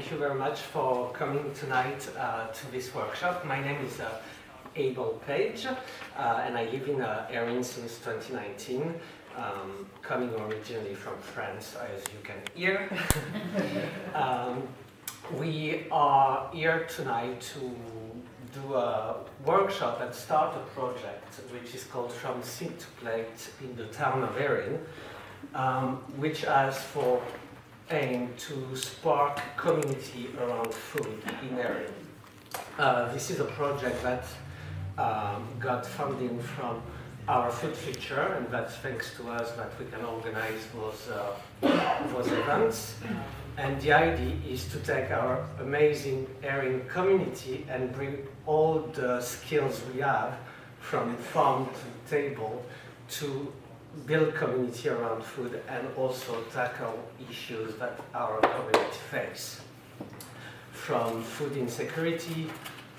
thank you very much for coming tonight to this workshop. My name is Abel and I live in Erin since 2019, coming originally from France, as you can hear. We are here tonight to do a workshop and start a project which is called From Seed to Plate in the town of Erin, which has for aim to spark community around food in Erin. This is a project that got funding from our food future, and that's thanks to us that we can organize those events. And the idea is to take our amazing Erin community and bring all the skills we have from farm to table to build community around food and also tackle issues that our community face. From food insecurity,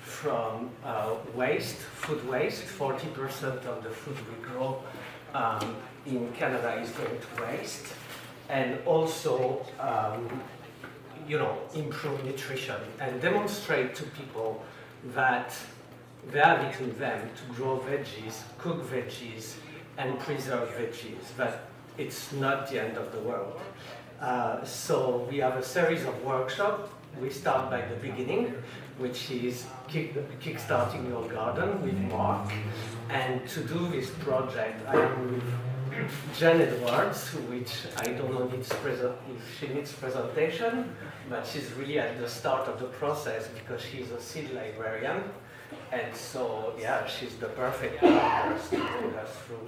from food waste, 40% of the food we grow in Canada is going to waste, and also improve nutrition and demonstrate to people that they have it in them to grow veggies, cook veggies, and preserve veggies, but it's not the end of the world. So we have a series of workshops. We start by the beginning, which is Kickstarting Your Garden with Mark. And to do this project, I am with Jen Edwards, which I don't know if she needs presentation, but she's really at the start of the process because she's a seed librarian. And so, yeah, she's the perfect person to bring us through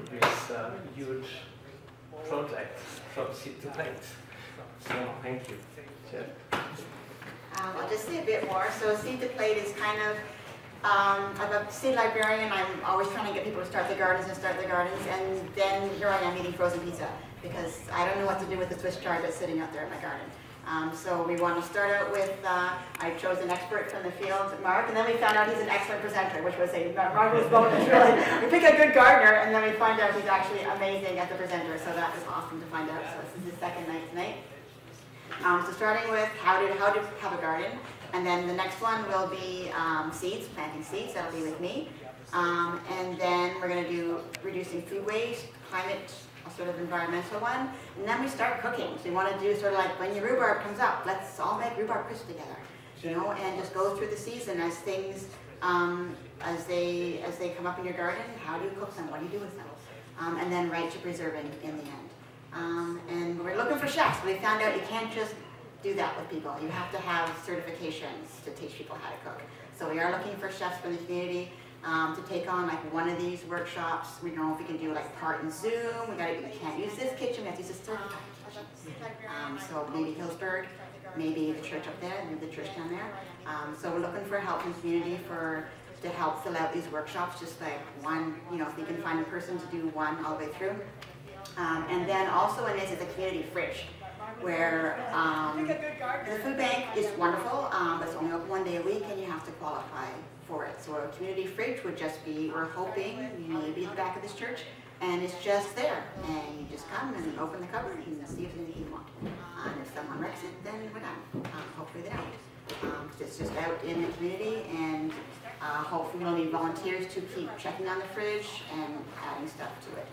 this huge project from seed to plate. So, thank you. Jen. I'll just say a bit more. So seed to plate is kind of, I'm a seed librarian. I'm always trying to get people to start their gardens, and then here I am eating frozen pizza because I don't know what to do with the Swiss chard that's sitting out there in my garden. So we want to start out with, I chose an expert from the field, Mark, and then we found out he's an excellent presenter, which was a marvelous bonus, really. We pick a good gardener, and then we find out he's actually amazing as a presenter, so that is awesome to find out. So this is his second night tonight. So starting with how to have a garden, and then the next one will be seeds, planting seeds. That'll be with me, and then we're going to do reducing food waste, climate, a sort of environmental one, and then we start cooking. So we want to do sort of like when your rhubarb comes up, let's all make rhubarb crisp together, and just go through the season as things as they come up in your garden. How do you cook them? What do you do with them? And then right to preserving in the end. And we're looking for chefs. We found out you can't just do that with people. You have to have certifications to teach people how to cook. So we are looking for chefs from the community to take on like one of these workshops. We don't know if we can do like part in Zoom. We can't use this kitchen. We have to use this certified kitchen. So maybe Hillsburg, maybe the church up there, maybe the church down there. So we're looking for help from the community to help fill out these workshops. Just like one, if you can find a person to do one all the way through. And then also in this is a community fridge, where the food bank is wonderful, but it's only open one day a week and you have to qualify for it. So a community fridge would just be, we're hoping, maybe at the back of this church, and it's just there. And you just come and open the cupboard and see if there's anything you want. And if someone wrecks it, then we're done. Hopefully they don't. It's just out in the community, and hopefully we'll need volunteers to keep checking on the fridge and adding stuff to it.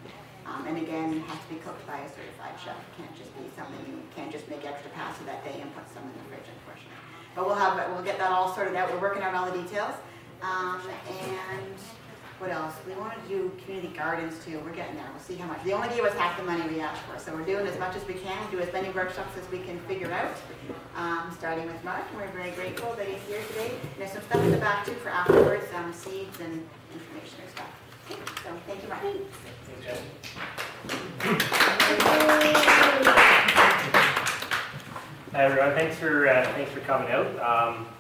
And again, it has to be cooked by a certified chef. It can't just be something you can't just make extra pasta that day and put some in the fridge, unfortunately. But we'll get that all sorted out. We're working out all the details. And what else? We want to do community gardens too. We're getting there. We'll see how much. They only gave us half the money we asked for, so we're doing as much as we can. Do as many workshops as we can figure out. Starting with Mark, we're very grateful that he's here today. There's some stuff in the back too for afterwards, seeds and information and stuff. Okay, so thank you, Mark. Hi everyone, thanks for coming out.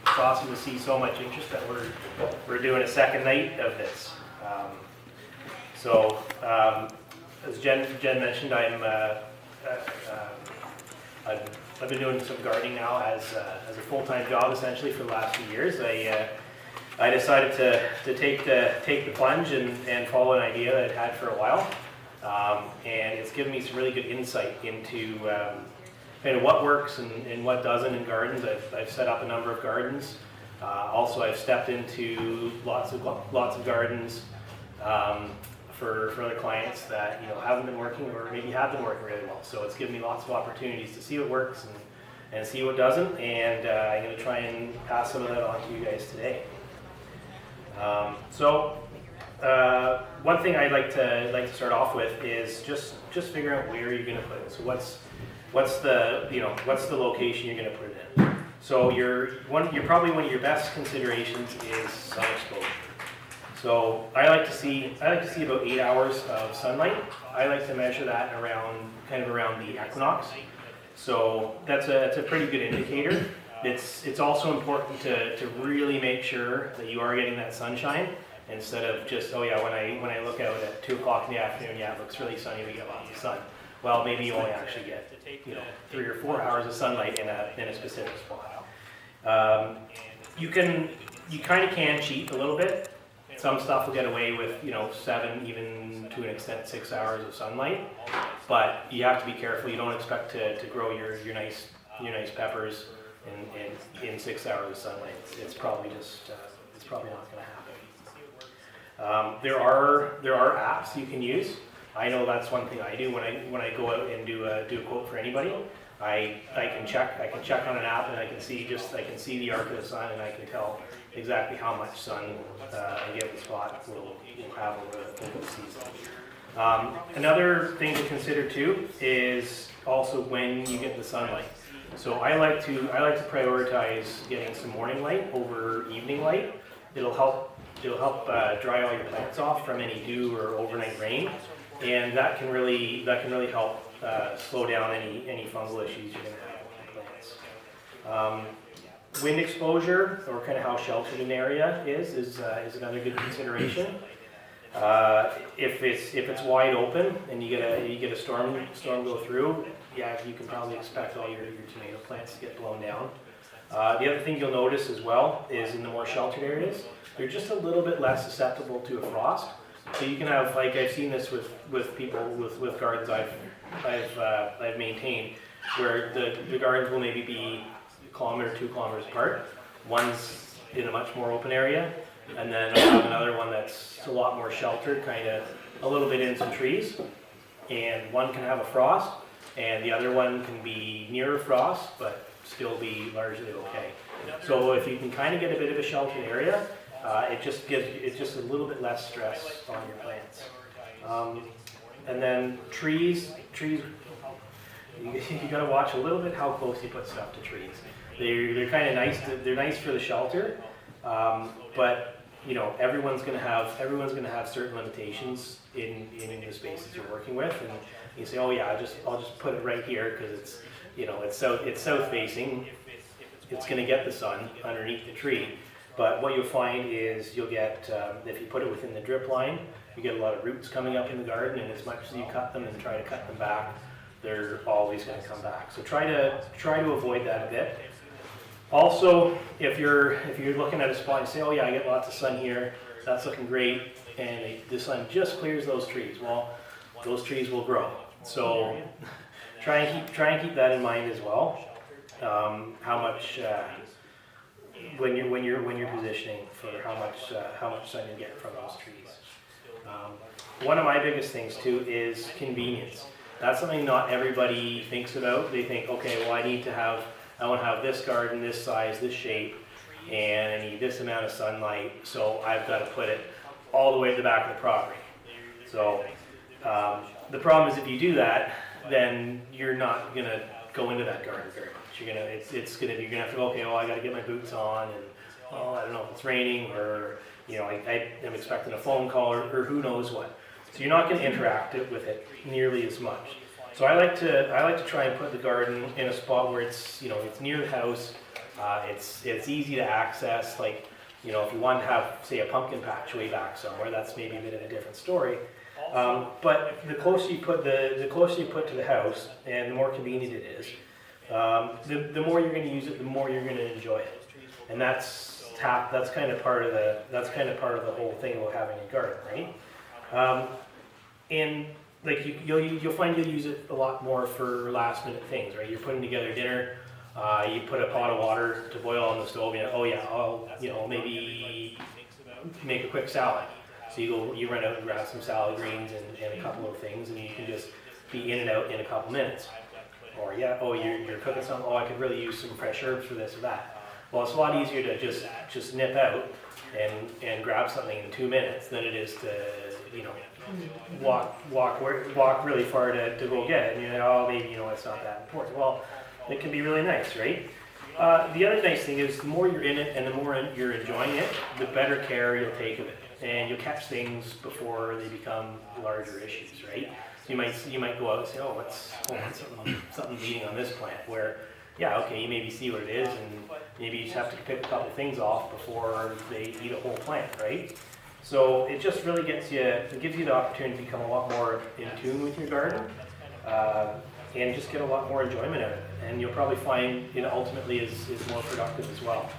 It's awesome to see so much interest that we're doing a second night of this. As Jen mentioned, I've been doing some gardening now as a full-time job essentially for the last few years. I decided to take the plunge and follow an idea that I'd had for a while, and it's given me some really good insight into kind of what works and what doesn't in gardens. I've set up a number of gardens. Also, I've stepped into lots of gardens for other clients that haven't been working or maybe have been working really well. So it's given me lots of opportunities to see what works and see what doesn't. And I'm going to try and pass some of that on to you guys today. One thing I'd like to start off with is just figure out where you're going to put it. So what's the location you're going to put it in. So probably one of your best considerations is sun exposure. So I like to see about 8 hours of sunlight. I like to measure that around the equinox. So that's a pretty good indicator. It's also important to really make sure that you are getting that sunshine instead of just, when I look out at 2 o'clock in the afternoon, it looks really sunny, we get lots of sun. Well, maybe you only actually get 3 or 4 hours of sunlight in a specific spot. You kind of can cheat a little bit. Some stuff will get away with 7, even to an extent 6 hours of sunlight, but you have to be careful. You don't expect to grow your nice peppers in 6 hours of sunlight. It's probably not going to happen. There are apps you can use. I know that's one thing I do when I go out and do a quote for anybody. I can check on an app and I can see the arc of the sun and I can tell exactly how much sun a given spot will have over the season. Another thing to consider too is also when you get the sunlight. So I like to prioritize getting some morning light over evening light. It'll help dry all your plants off from any dew or overnight rain, and that can really help slow down any fungal issues you're going to have with your plants. Wind exposure, or kind of how sheltered an area is another good consideration. If it's wide open and you get a storm go through, you can probably expect all your tomato plants to get blown down. The other thing you'll notice as well is in the more sheltered areas, they're just a little bit less susceptible to a frost. So you can have, like I've seen this with people with gardens I've maintained, where the gardens will maybe be 1 kilometer, 2 kilometers apart. One's in a much more open area, and then I'll have another one that's a lot more sheltered, kind of a little bit in some trees. And one can have a frost, and the other one can be near frost, but still be largely okay. So if you can kind of get a bit of a sheltered area, it's just a little bit less stress on your plants. And then trees, you got to watch a little bit how close you put stuff to trees. They're kind of nice. They're nice for the shelter, but everyone's going to have certain limitations in the spaces you're working with, and you say, I'll just put it right here because it's south facing. It's going to get the sun underneath the tree. But what you'll find is you'll get, if you put it within the drip line, you get a lot of roots coming up in the garden, and as much as you cut them and try to cut them back, they're always going to come back. So try to avoid that a bit. Also, if you're looking at a spot and say, I get lots of sun here, that's looking great, and the sun just clears those trees. Well, those trees will grow. So try and keep that in mind as well. How much when you're positioning for how much sun you get from those trees. One of my biggest things too is convenience. That's something not everybody thinks about. They think, I want to have this garden, this size, this shape, and I need this amount of sunlight, so I've got to put it all the way to the back of the property. So the problem is if you do that, then you're not going to go into that garden very much. You're gonna have to go, I got to get my boots on, and I don't know if it's raining, or I am expecting a phone call, or who knows what. So you're not going to interact with it nearly as much. So I like to try and put the garden in a spot where it's near the house, it's easy to access. Like if you want to have, say, a pumpkin patch way back somewhere, that's maybe a bit of a different story. But the closer you put to the house, and the more convenient it is, the more you're going to use it, the more you're going to enjoy it, and that's kind of part of the whole thing about having a garden, right? And like you'll find you'll use it a lot more for last minute things, right? You're putting together dinner, you put a pot of water to boil on the stove, and oh yeah, I'll maybe make a quick salad. So you run out and grab some salad greens and a couple of things, and you can just be in and out in a couple minutes. Or yeah, oh you're cooking something, oh I could really use some fresh herbs for this or that. Well, it's a lot easier to just nip out and grab something in 2 minutes than it is to walk really far to go get it. And oh maybe it's not that important. Well, it can be really nice, right? The other nice thing is the more you're in it and the more you're enjoying it, the better care you'll take of it, and you'll catch things before they become larger issues, right? So you might go out and say, oh, what's something eating on this plant? Where, yeah, okay, you maybe see what it is, and maybe you just have to pick a couple things off before they eat a whole plant, right? So it just really gives you the opportunity to become a lot more in tune with your garden, and just get a lot more enjoyment out of it. And you'll probably find it ultimately is more productive as well.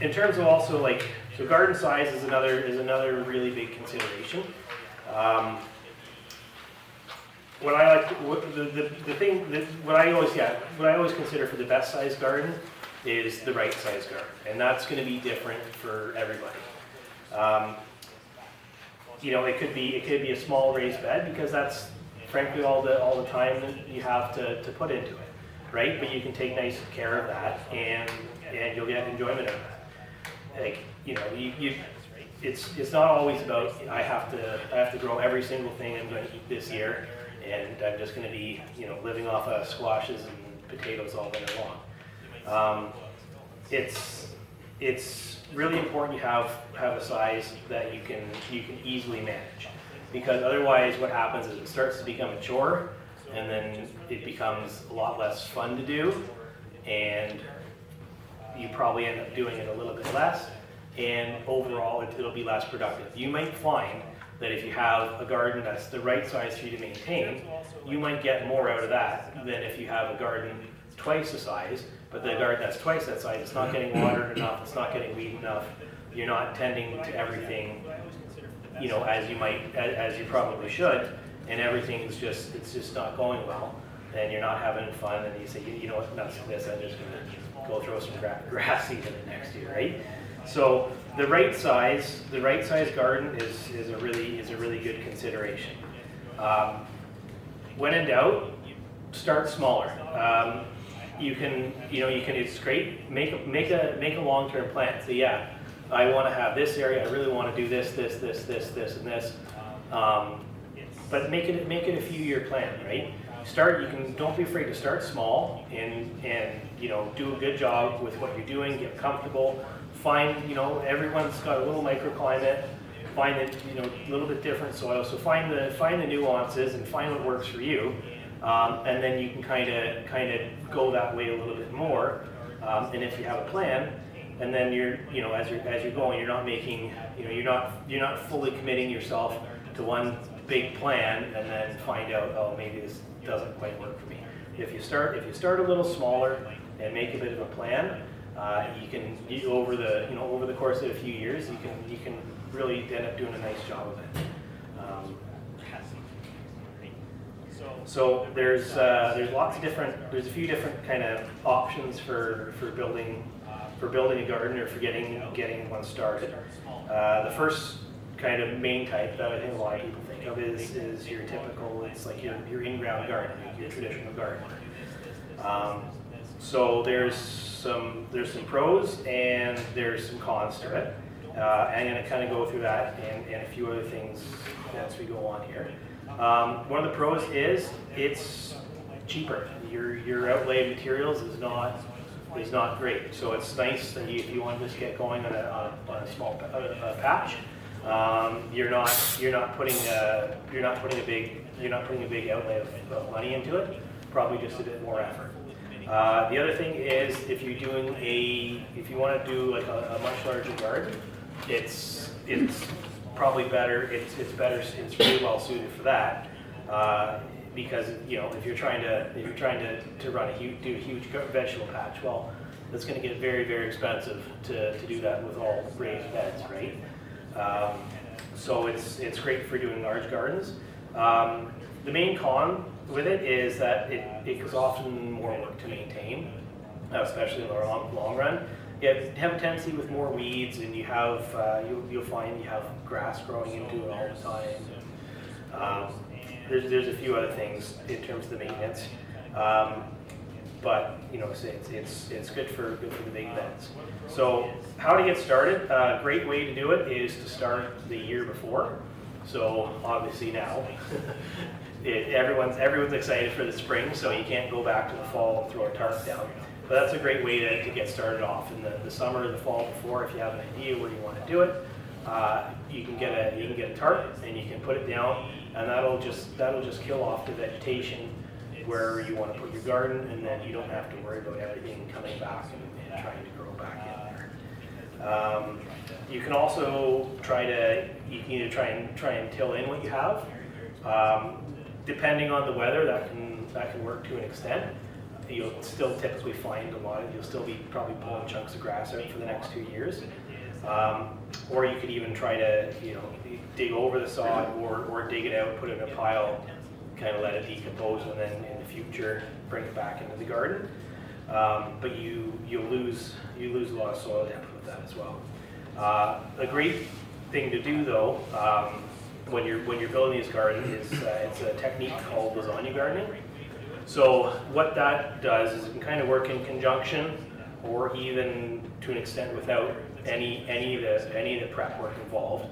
In terms of also so garden size is another really big consideration. What I always consider for the best size garden is the right size garden, and that's going to be different for everybody. It could be a small raised bed because that's frankly all the time that you have to put into it, right? But you can take nice care of that, and you'll get enjoyment out of that. It's not always about I have to grow every single thing I'm going to eat this year, and I'm just going to be living off of squashes and potatoes all winter long. It's really important you have a size that you can easily manage, because otherwise what happens is it starts to become a chore, and then it becomes a lot less fun to do, and you probably end up doing it a little bit less, and overall it'll be less productive. You might find that if you have a garden that's the right size for you to maintain, you might get more out of that than if you have a garden twice the size, but the garden that's twice that size, it's not getting watered enough, it's not getting weed enough, you're not tending to everything as you probably should, and it's just not going well, and you're not having fun, and you say, you know what, nuts to this, I'm just gonna go throw some grass seed in it next year, right? So the right size garden is a really good consideration. When in doubt, start smaller. It's great. Make a long-term plan. So yeah, I want to have this area. I really want to do this, and this. But make it a few-year plan, right? Don't be afraid to start small and do a good job with what you're doing. Get comfortable. Find everyone's got a little microclimate. Find it a little bit different soil. So find the nuances and find what works for you. And then you can kind of go that way a little bit more. And if you have a plan, and then as you're going, you're not making you're not fully committing yourself to one big plan and then find out, oh, maybe this doesn't quite work for me. If you start a little smaller and make a bit of a plan, over the course of a few years, you can really end up doing a nice job of it. So there's a few different kind of options for building a garden or for getting one started. The first kind of main type that I think a lot of people think of is your typical, it's like your in-ground garden, your traditional garden. So there's some pros and there's some cons to it. I'm going to kind of go through that and a few other things as we go on here. One of the pros is it's cheaper. Your outlay of materials is not great. So it's nice that if you want to just get going on a small patch, you're not putting a big outlay of money into it. Probably just a bit more effort. The other thing is if you want to do like a much larger garden, it's probably better. It's really well suited for that because if you're trying to do a huge vegetable patch, well, it's going to get very, very expensive to do that with all raised beds, right? So it's great for doing large gardens. The main con with it is that it is often more work to maintain, especially in the long run. You have a tendency with more weeds, and you have you'll find you have grass growing into it all the time. There's a few other things in terms of the maintenance, but you know it's good for the big beds. So how to get started? A great way to do it is to start the year before. So obviously now everyone's excited for the spring, so you can't go back to the fall and throw a tarp down. But that's a great way to get started off in the summer or the fall before. If you have an idea where you want to do it, you can get a tarp and you can put it down, and that'll just kill off the vegetation where you want to put your garden, and then you don't have to worry about everything coming back and trying to grow back in there. You can also you can either try and till in what you have. Depending on the weather, that can work to an extent. You'll still typically find you'll still be probably pulling chunks of grass out for the next 2 years. Or you could even try to, dig over the sod or dig it out, put it in a pile, kind of let it decompose, and then in the future bring it back into the garden. But you'll lose a lot of soil depth with that as well. A great thing to do though, when you're building these gardens is it's a technique called lasagna gardening. So what that does is it can kind of work in conjunction, or even to an extent without any of the prep work involved.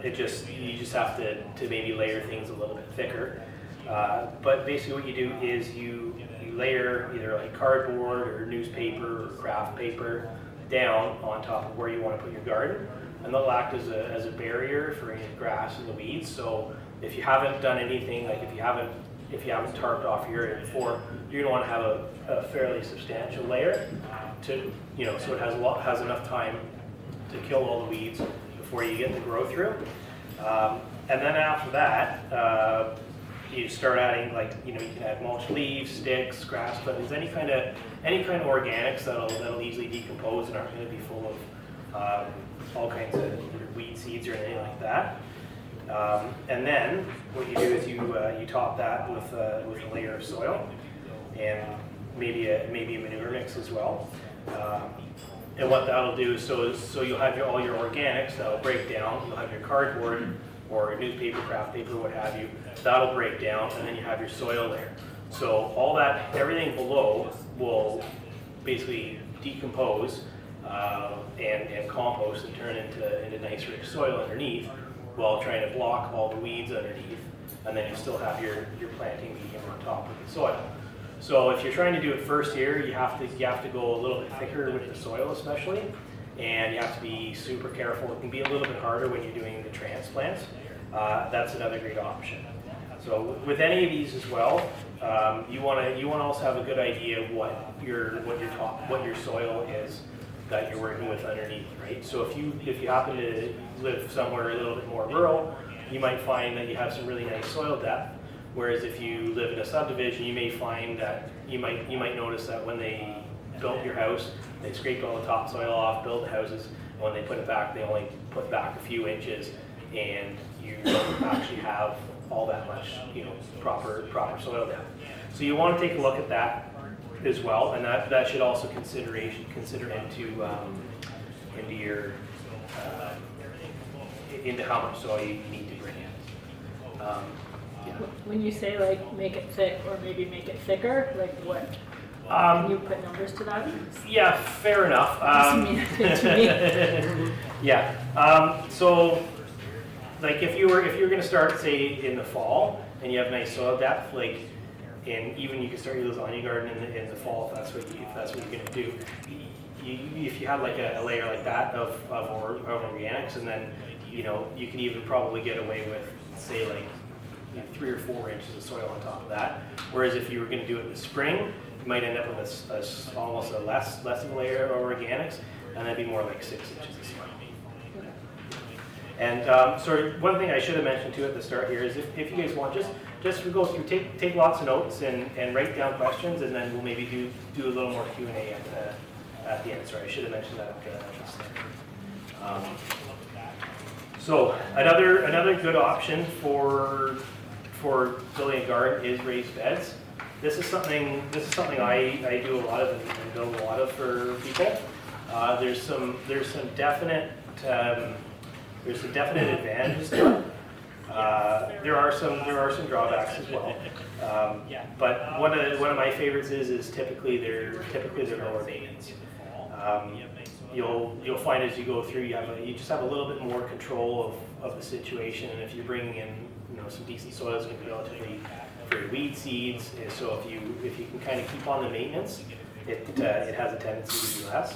You just have to maybe layer things a little bit thicker. But basically what you do is you layer either like cardboard or newspaper or craft paper down on top of where you want to put your garden, and they'll act as a barrier for any grass and the weeds. So if you haven't done anything, like if you haven't tarped off your area before, you're going to want to have a fairly substantial layer to, so it has enough time to kill all the weeds before you get the growth through. And then after that, you start adding, you can add mulch, leaves, sticks, grass clippings, any kind of organics that'll easily decompose and aren't going to be full of all kinds of weed seeds or anything like that. And then what you do is you top that with a layer of soil and maybe a manure mix as well. And what that'll do is so you'll have all your organics that'll break down. You'll have your cardboard or newspaper, craft paper, what have you. That'll break down, and then you have your soil layer. So everything below will basically decompose and compost and turn into nice rich soil underneath, while trying to block all the weeds underneath, and then you still have your planting medium on top of the soil. So if you're trying to do it first year, you have to go a little bit thicker with the soil especially, and you have to be super careful. It can be a little bit harder when you're doing the transplants. That's another great option. So with any of these as well, you want to also have a good idea of what your soil is that you're working with underneath, right? So if you happen to live somewhere a little bit more rural, you might find that you have some really nice soil depth. Whereas if you live in a subdivision, you may find that you might notice that when they built your house, they scraped all the topsoil off, built the houses, and when they put it back, they only put back a few inches, and you don't actually have all that much, proper soil depth. So you want to take a look at that as well, and that should also consider into how much soil you need to bring in. When you say make it thick or maybe make it thicker, what? Can you put numbers to that? Yeah, fair enough. To me. Yeah. So if you're going to start, say, in the fall, and you have nice soil depth, and even you can start your lasagna garden in the fall if that's what you're going to do. If you have a layer like that of organics, and then you can even probably get away with, say, 3 or 4 inches of soil on top of that. Whereas if you were going to do it in the spring, you might end up with almost a less of a layer of organics, and that'd be more like 6 inches of soil. And so one thing I should have mentioned too at the start here is if you guys want, just go through, take lots of notes and write down questions, and then we'll maybe do a little more Q&A at the end. Sorry, I should have mentioned that at the start. So another good option for building a garden is raised beds. This is something I do a lot of and build a lot of for people. There's some definite advantages to it. There are some drawbacks as well. But one of my favorites is typically they're lower maintenance. You'll find as you go through you just have a little bit more control of the situation, and if you're bringing in some decent soil, it's going to be relatively for weed seeds. So if you can kind of keep on the maintenance, it has a tendency to be less.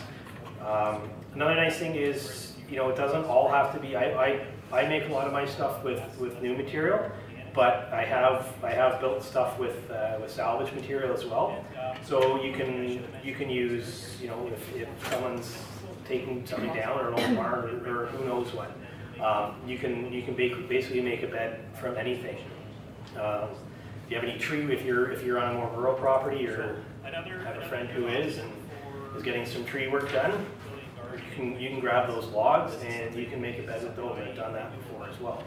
Another nice thing is it doesn't all have to be. I make a lot of my stuff with new material, but I have built stuff with salvage material as well. So you can use if someone's taking something down or an old barn or who knows what, you can basically make a bed from anything. If you have any tree, if you're on a more rural property or have a friend who is getting some tree work done, you can grab those logs and you can make a bed with those. I've done that before as well.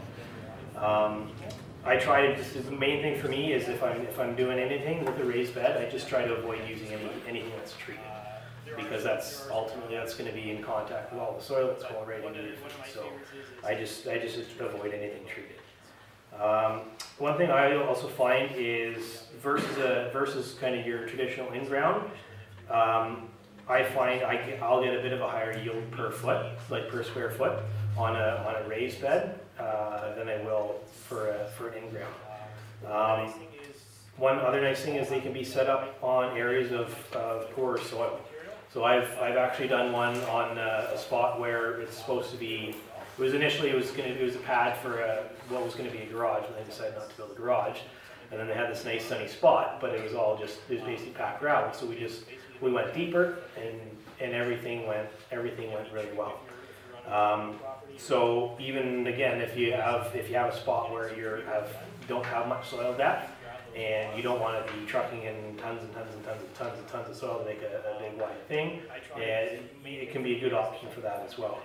I try to the main thing for me is if I'm doing anything with a raised bed, I just try to avoid using anything that's treated, because that's ultimately going to be in contact with all the soil that's going right into your feet. So I just avoid anything treated. One thing I also find is versus kind of your traditional in-ground, I find I'll get a bit of a higher yield per foot, like per square foot, on a raised bed than I will for an in-ground. One other nice thing is they can be set up on areas of poorer soil. So I've actually done one on a spot where it's supposed to be. It was a pad for what was going to be a garage, and they decided not to build a garage. And then they had this nice sunny spot, but it was basically packed gravel. So we went deeper, and everything went really well. So even again, if you have a spot where you don't have much soil depth, and you don't want to be trucking in tons and tons and tons and tons and tons of soil to make a big wide thing, and it can be a good option for that as well.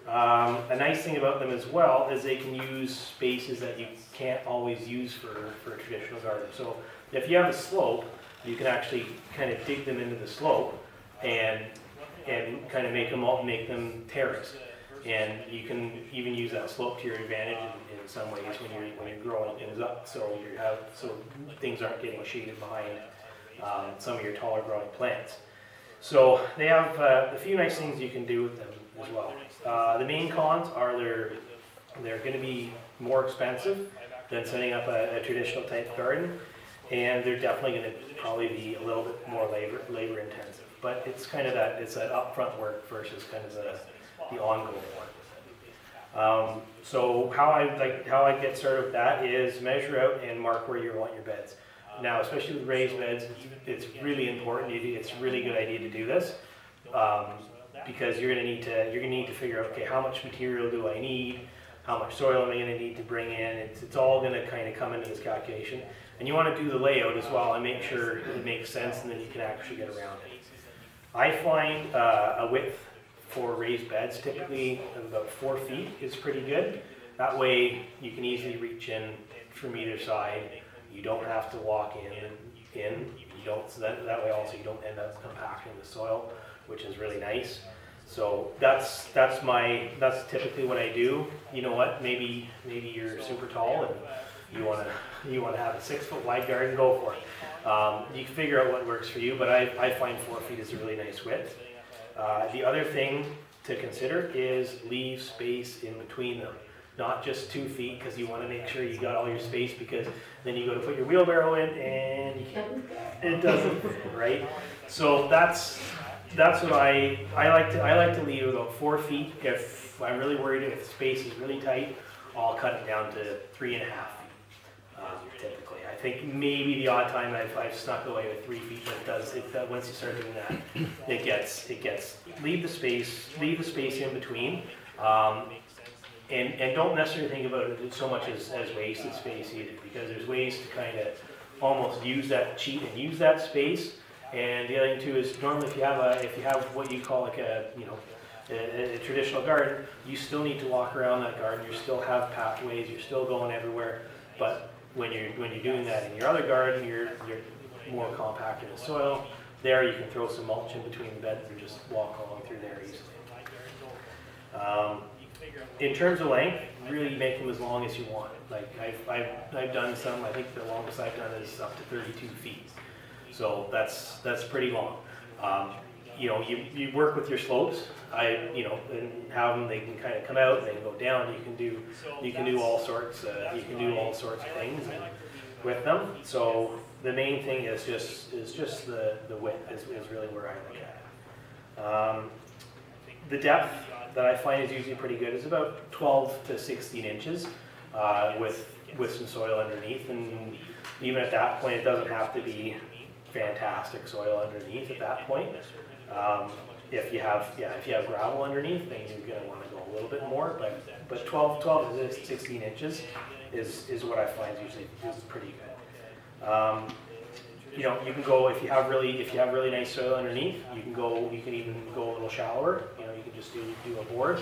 A nice thing about them as well is they can use spaces that you can't always use for a traditional garden. So if you have a slope, you can actually kind of dig them into the slope and kind of make them terraced. And you can even use that slope to your advantage in some ways when you're growing things up, so things aren't getting shaded behind some of your taller growing plants. So they have a few nice things you can do with them as well. The main cons are they're going to be more expensive than setting up a traditional type garden, and they're definitely going to probably be a little bit more labor intensive. But it's kind of that upfront work versus kind of the ongoing work. So how I get started with that is measure out and mark where you want your beds. Now, especially with raised beds, it's really important. It's a really good idea to do this because you're going to need to figure out, okay, how much material do I need? How much soil am I going to need to bring in? It's all going to kind of come into this calculation. And you want to do the layout as well and make sure it makes sense, and then you can actually get around it. I find a width for raised beds typically about 4 feet is pretty good. That way you can easily reach in from either side. You don't have to walk in. So that way also you don't end up compacting the soil, which is really nice. So that's typically what I do. You know what? Maybe you're super tall and you want to have a 6 foot wide garden. Go for it. You can figure out what works for you, but I find 4 feet is a really nice width. The other thing to consider is leave space in between them. Not just 2 feet, because you want to make sure you got all your space, because then you go to put your wheelbarrow in and it doesn't fit, right? So that's what I like to leave about 4 feet. If I'm really worried if the space is really tight, I'll cut it down to 3.5 feet. Typically, I think maybe the odd time I've snuck away with 3 feet, but once you start doing that, it gets leave the space in between. And don't necessarily think about it so much as wasted space either, because there's ways to kind of almost use that use that space. And the other thing too is normally if you have what you call like a a traditional garden, you still need to walk around that garden. You still have pathways. You're still going everywhere. But when you're doing that in your other garden, you're more compact in the soil. There you can throw some mulch in between the beds and just walk along through there easily. In terms of length, really make them as long as you want. Like I've done some. I think the longest I've done is up to 32 feet. So that's pretty long. You know, you work with your slopes. And have them. They can kind of come out and they can go down. You can do all sorts. You can do all sorts of things with them. So the main thing is just the width is really where I look at it. The depth that I find is usually pretty good is about 12 to 16 inches with some soil underneath, and even at that point it doesn't have to be fantastic soil underneath at that point. If you have gravel underneath, then you're going to want to go a little bit more, but 12 to 16 inches is what I find usually is pretty good. You know, you can go if you have really nice soil underneath. You can even go a little shallower. You know, you can just do a board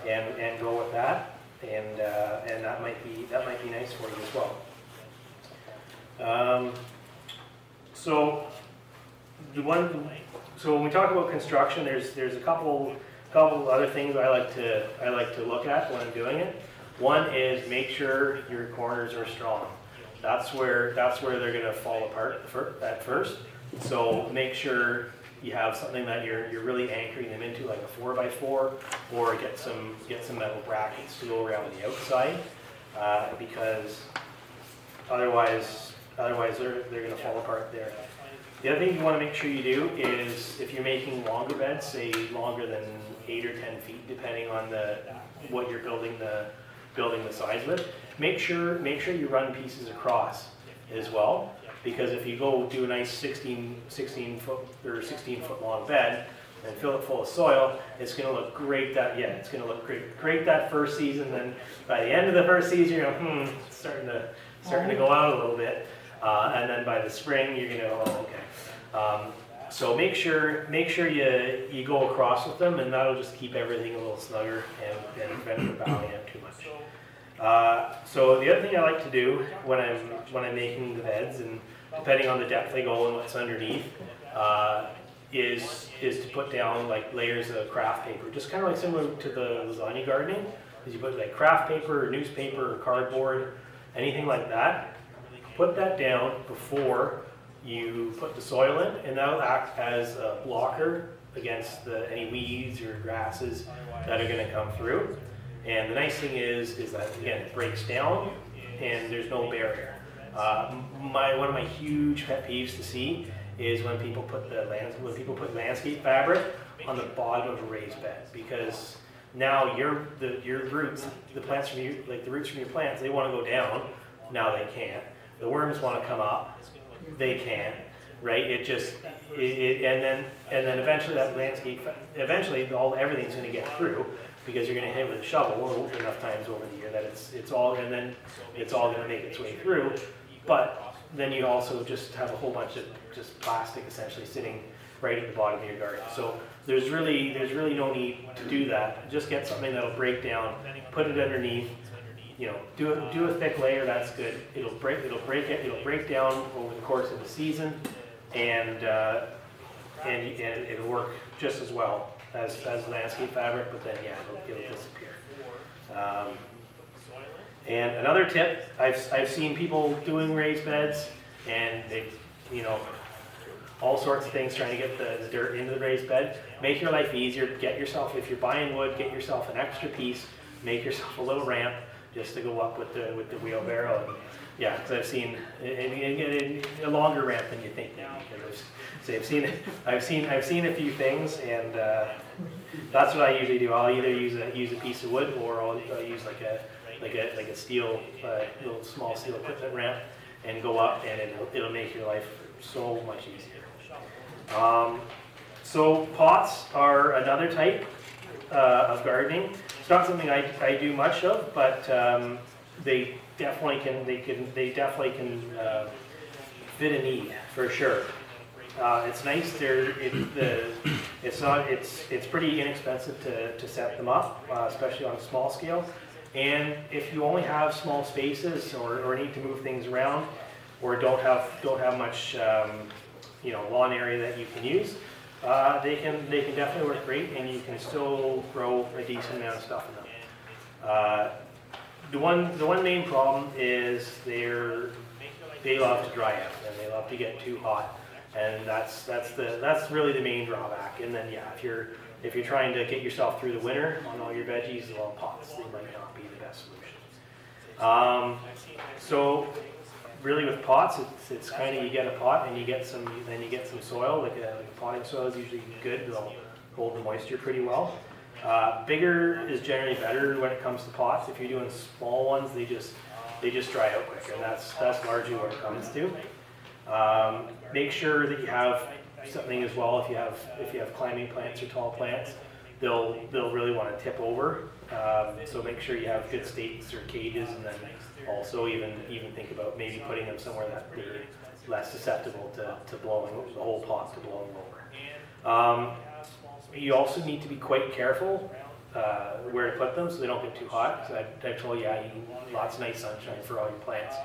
and go with that, and that might be nice for you as well. So when we talk about construction, there's a couple other things I like to look at when I'm doing it. One is make sure your corners are strong. That's where they're going to fall apart at first. So make sure you have something that you're really anchoring them into, like a 4x4, or get some metal brackets to go around the outside, because otherwise they're going to fall apart there. The other thing you want to make sure you do is, if you're making longer beds, say longer than 8 or 10 feet, depending on what you're building the sides with, make sure you run pieces across as well, because if you go do a nice 16 foot long bed and fill it full of soil, it's going to look great it's going to look great that first season. Then by the end of the first season, you're going, it's starting to go out a little bit. And then by the spring, you're going to go, okay. So make sure you go across with them, and that'll just keep everything a little snugger and prevent it from bowing out too much. So the other thing I like to do when I'm making the beds, and depending on the depth they go and what's underneath, is to put down like layers of craft paper, just kind of like similar to the lasagna gardening. Is you put like craft paper or newspaper or cardboard, anything like that. Put that down before you put the soil in, and that'll act as a blocker against any weeds or grasses that are going to come through. And the nice thing is that, again, it breaks down and there's no barrier. One of my huge pet peeves to see is when people put landscape fabric on the bottom of a raised bed, because now your roots, the roots from your plants, they want to go down. Now they can't. The worms want to come up, they can't, right? And then eventually everything's going to get through, because you're going to hit it with a shovel enough times over the year that it's all going to make its way through. But then you also just have a whole bunch of just plastic essentially sitting right at the bottom of your garden. So there's really no need to do that. Just get something that'll break down, put it underneath. You know, do a thick layer. That's good. It'll break down over the course of the season, and it'll work just as well as landscape fabric. But then it'll disappear. And another tip, I've seen people doing raised beds, and they've all sorts of things trying to get the dirt into the raised bed. Make your life easier. If you're buying wood, get yourself an extra piece. Make yourself a little ramp, just to go up with the wheelbarrow. And yeah, because I've seen a longer ramp than you think. I've seen a few things, and that's what I usually do. I'll either use a piece of wood, or I'll use like a steel, little small steel equipment ramp, and go up, and it'll make your life so much easier. So pots are another type of gardening. It's not something I do much of, but they definitely can fit a need for sure. It's nice. It's pretty inexpensive to set them up, especially on a small scale. And if you only have small spaces or need to move things around, or don't have much lawn area that you can use, they can definitely work great, and you can still grow a decent amount of stuff in them. The one main problem is they love to dry out and they love to get too hot, and that's really the main drawback. And then if you're trying to get yourself through the winter on all your veggies, well, pots, they might not be the best solution. So really with pots, it's kind of, you get a pot and you get some soil, like a potting soil is usually good. They'll hold the moisture pretty well. Bigger is generally better when it comes to pots. If you're doing small ones, they just dry out quicker, and that's largely what it comes to. Make sure that you have something as well. If you have climbing plants or tall plants, they'll really want to tip over. So make sure you have good stakes or cages, and then also even think about maybe putting them somewhere that they're less susceptible to blowing, the whole pot to blowing over. You also need to be quite careful where to put them so they don't get too hot. So I told you, you need lots of nice sunshine for all your plants.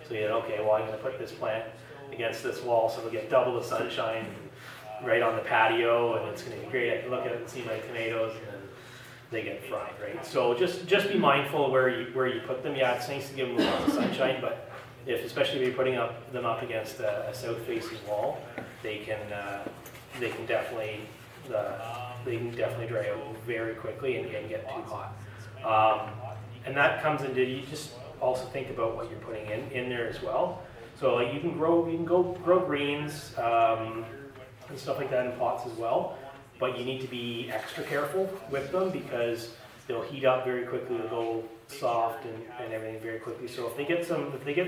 So you know, okay, well, I'm going to put this plant against this wall so it'll get double the sunshine right on the patio, and it's going to be great. I can look at it and see my tomatoes, and then they get fried, right? So just be mindful where you put them. Yeah, it's nice to give them lots of sunshine, but especially if you're putting them up against a south-facing wall, they can definitely dry out very quickly and get too hot. And that comes into, you just also think about what you're putting in there as well. So like you can grow greens and stuff like that in pots as well, but you need to be extra careful with them because they'll heat up very quickly, they'll go soft and everything very quickly. So if they get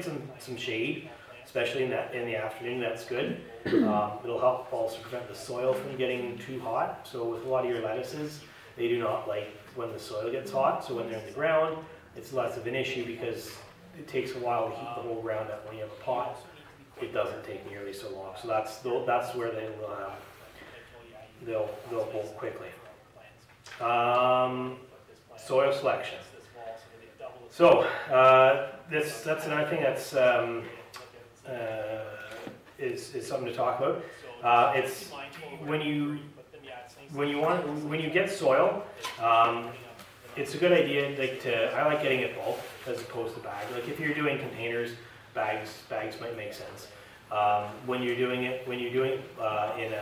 some shade, especially in the afternoon, that's good. It'll help also prevent the soil from getting too hot. So with a lot of your lettuces, they do not like when the soil gets hot. So when they're in the ground, it's less of an issue because it takes a while to heat the whole ground up. When you have a pot, it doesn't take nearly so long. So that's where they'll bolt quickly. Soil selection. So that's another thing that's is something to talk about. It's when you get soil, it's a good idea. I like getting it bulk as opposed to bag. Like if you're doing containers, bags might make sense. When you're doing it in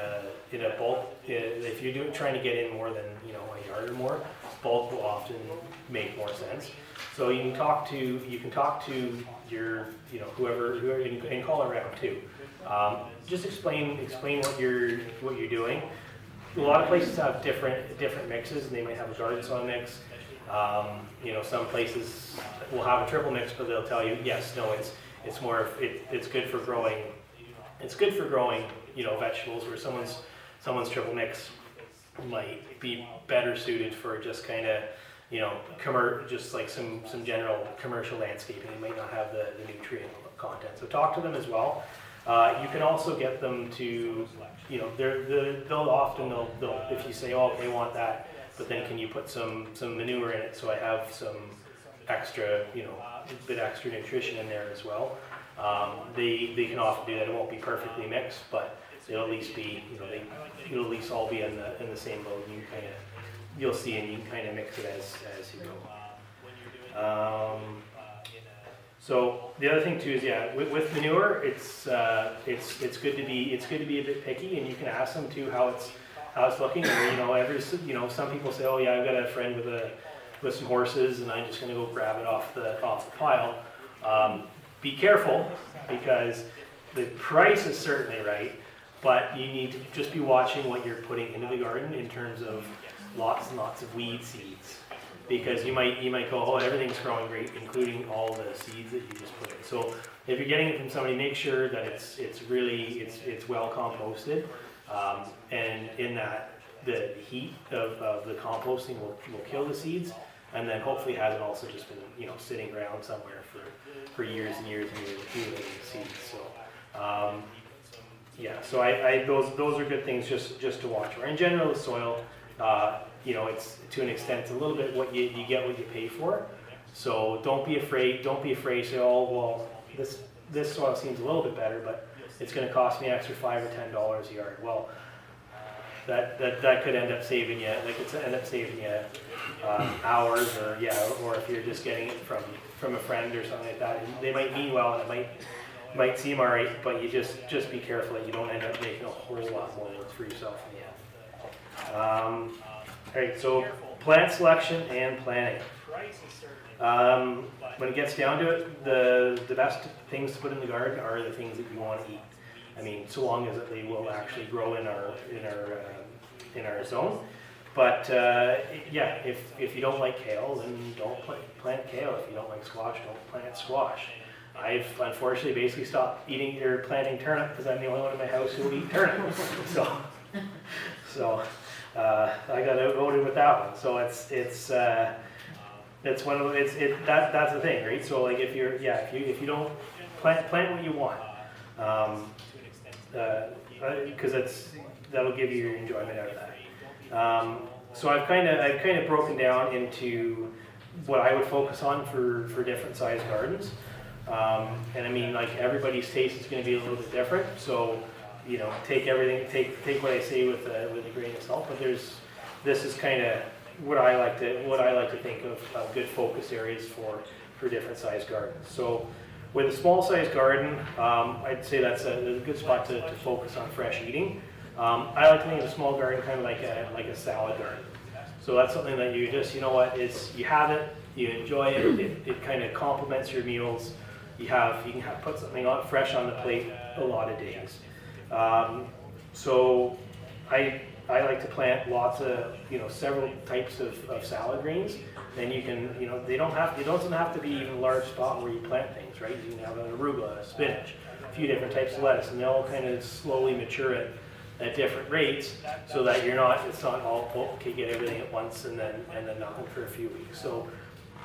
a bulk, if you're trying to get in more than a yard or more, bulk will often make more sense. So you can talk to your whoever you can call around too. Just explain what you're doing. A lot of places have different mixes, and they might have a garden soil mix. Some places will have a triple mix, but they'll tell you it's good for growing. It's good for growing vegetables, where someone's triple mix might be better suited for just kind of just like some general commercial landscaping. It might not have the nutrient content. So talk to them as well. You can also get them to, they'll often if you say, oh, they want that, but then can you put some manure in it so I have some extra, a bit extra nutrition in there as well. They can often do that. It won't be perfectly mixed, but it'll at least be, it'll at least all be in the same boat. You'll see, and you can kind of mix it as you go. So the other thing too is with manure, it's good to be a bit picky, and you can ask them too how it's looking. Or some people say, oh yeah, I've got a friend with some horses, and I'm just going to go grab it off the pile. Be careful, because the price is certainly right, but you need to just be watching what you're putting into the garden in terms of lots and lots of weed seeds, because you might go, oh, everything's growing great, including all the seeds that you just put in. So if you're getting it from somebody, make sure that it's well composted, and in that the heat of the composting will kill the seeds, and then hopefully hasn't also just been sitting around somewhere for years and years and years accumulating seeds. yeah, so those are good things just to watch for. In general, the soil, it's to an extent, it's a little bit what you get what you pay for. So don't be afraid to say, oh, well, this soil seems a little bit better, but it's going to cost me extra $5 or $10 a yard. Well, that could end up saving you, hours, or if you're just getting it from a friend or something like that. They might mean well, and it might seem all right, but you just be careful that you don't end up making a whole lot more work for yourself in the end. All right, so plant selection and planting. When it gets down to it, the best things to put in the garden are the things that you want to eat. I mean, so long as they will actually grow in our zone. But if you don't like kale, then don't plant kale. If you don't like squash, don't plant squash. I've unfortunately basically stopped eating or planting turnip because I'm the only one in my house who will eat turnip. So I got outvoted with that one. So it's one of that's the thing, right? So like if you don't plant what you want, because that'll give you your enjoyment out of that. So I've kind of broken down into what I would focus on for different sized gardens. And I mean, like, everybody's taste is going to be a little bit different. So, take what I say with a grain of salt. But this is kind of what I like to think of good focus areas for different sized gardens. So, with a small sized garden, I'd say that's a good spot to focus on fresh eating. I like to think of a small garden kind of like a salad garden. So that's something that you just, you have it, you enjoy it, it kind of complements your meals. You can put something fresh on the plate a lot of days. So I like to plant lots of, several types of salad greens. Then you can, it doesn't have to be even a large spot where you plant things, right? You can have an arugula, a spinach, a few different types of lettuce, and they all kind of slowly mature at different rates, so that it's not all, okay, get everything at once and then nothing for a few weeks. So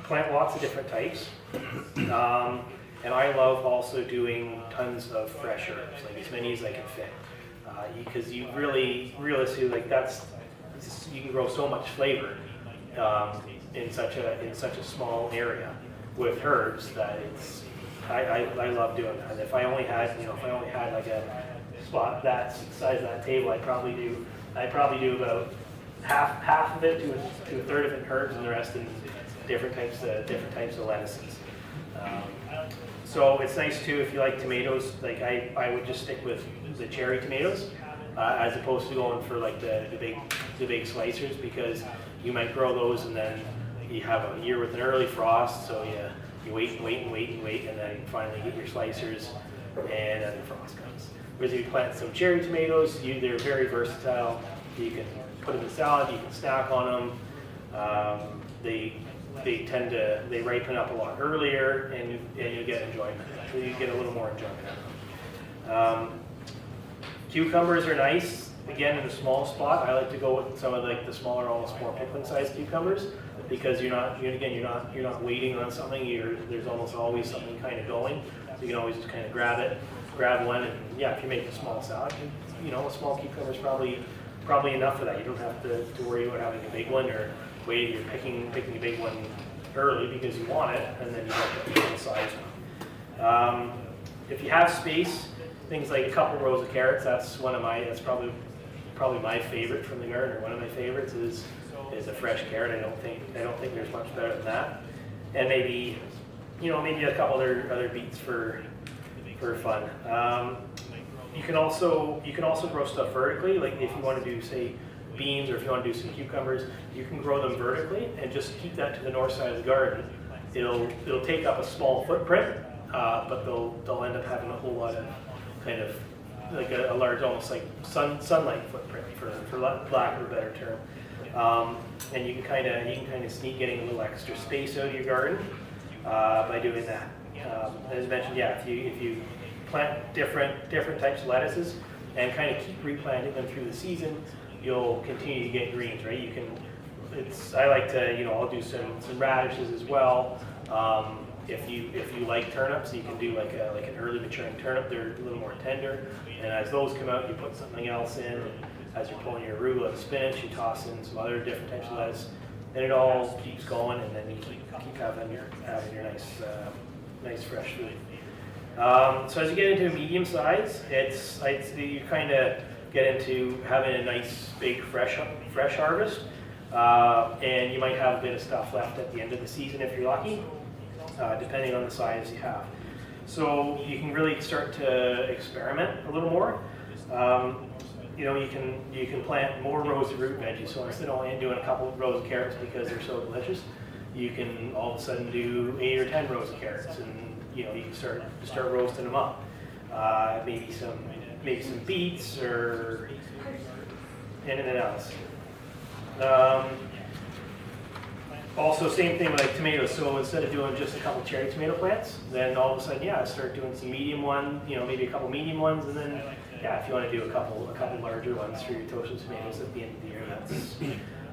plant lots of different types. And I love also doing tons of fresh herbs, like as many as I can fit, because you realistically, like, you can grow so much flavor in such a small area with herbs that I love doing that. And if I only had like a spot that size of that table, I'd probably do about half of it to a third of it in herbs, and the rest in different types of lettuces. So it's nice too if you like tomatoes. Like I would just stick with the cherry tomatoes as opposed to going for like the big slicers, because you might grow those and then you have a year with an early frost, so you wait, and then finally get your slicers, and then the frost comes. Whereas if you plant some cherry tomatoes, they're very versatile. You can put them in salad, you can snack on them. They ripen up a lot earlier, and you get enjoyment. So you get a little more enjoyment out of them. Cucumbers are nice. Again, in a small spot, I like to go with some of the smaller, almost more pickling-sized cucumbers, because you're not waiting on something. There's almost always something kind of going. So you can always just kind of grab one, and if you make a small salad, a small cucumber is probably enough for that. You don't have to worry about having a big one, or wait, you're picking a big one early because you want it, and then you get the size one. If you have space, things like a couple rows of carrots, that's probably my favorite from the garden, or one of my favorites is a fresh carrot. I don't think there's much better than that. And maybe a couple other beets for fun. You can also grow stuff vertically. Like if you want to do, say, beans, or if you want to do some cucumbers, you can grow them vertically and just keep that to the north side of the garden. It'll take up a small footprint, but they'll end up having a whole lot of kind of like a large, almost like sunlight footprint, for lack of a better term. And you can kind of sneak getting a little extra space out of your garden by doing that. As mentioned, if you plant different types of lettuces and kind of keep replanting them through the season, you'll continue to get greens, right? I like to, I'll do some radishes as well. if you like turnips, you can do like an early maturing turnip. They're a little more tender, and as those come out, you put something else in. And as you're pulling your arugula and spinach, you toss in some other different types of lettuce, and it all keeps going, and then you keep having your nice fresh food. So as you get into medium size, you kind of get into having a nice big fresh harvest, and you might have a bit of stuff left at the end of the season if you're lucky, depending on the size you have. So you can really start to experiment a little more. You know, you can plant more rows of root veggies. So instead of only doing a couple of rows of carrots because they're so delicious, you can all of a sudden do 8 or 10 rows of carrots, and you know, you can start roasting them up. Maybe some beets or anything else. Also, same thing with like tomatoes. So instead of doing just a couple cherry tomato plants, then all of a sudden, yeah, start doing some medium ones. You know, maybe a couple medium ones, and then yeah, if you want to do a couple larger ones for your toasted tomatoes at the end of the year,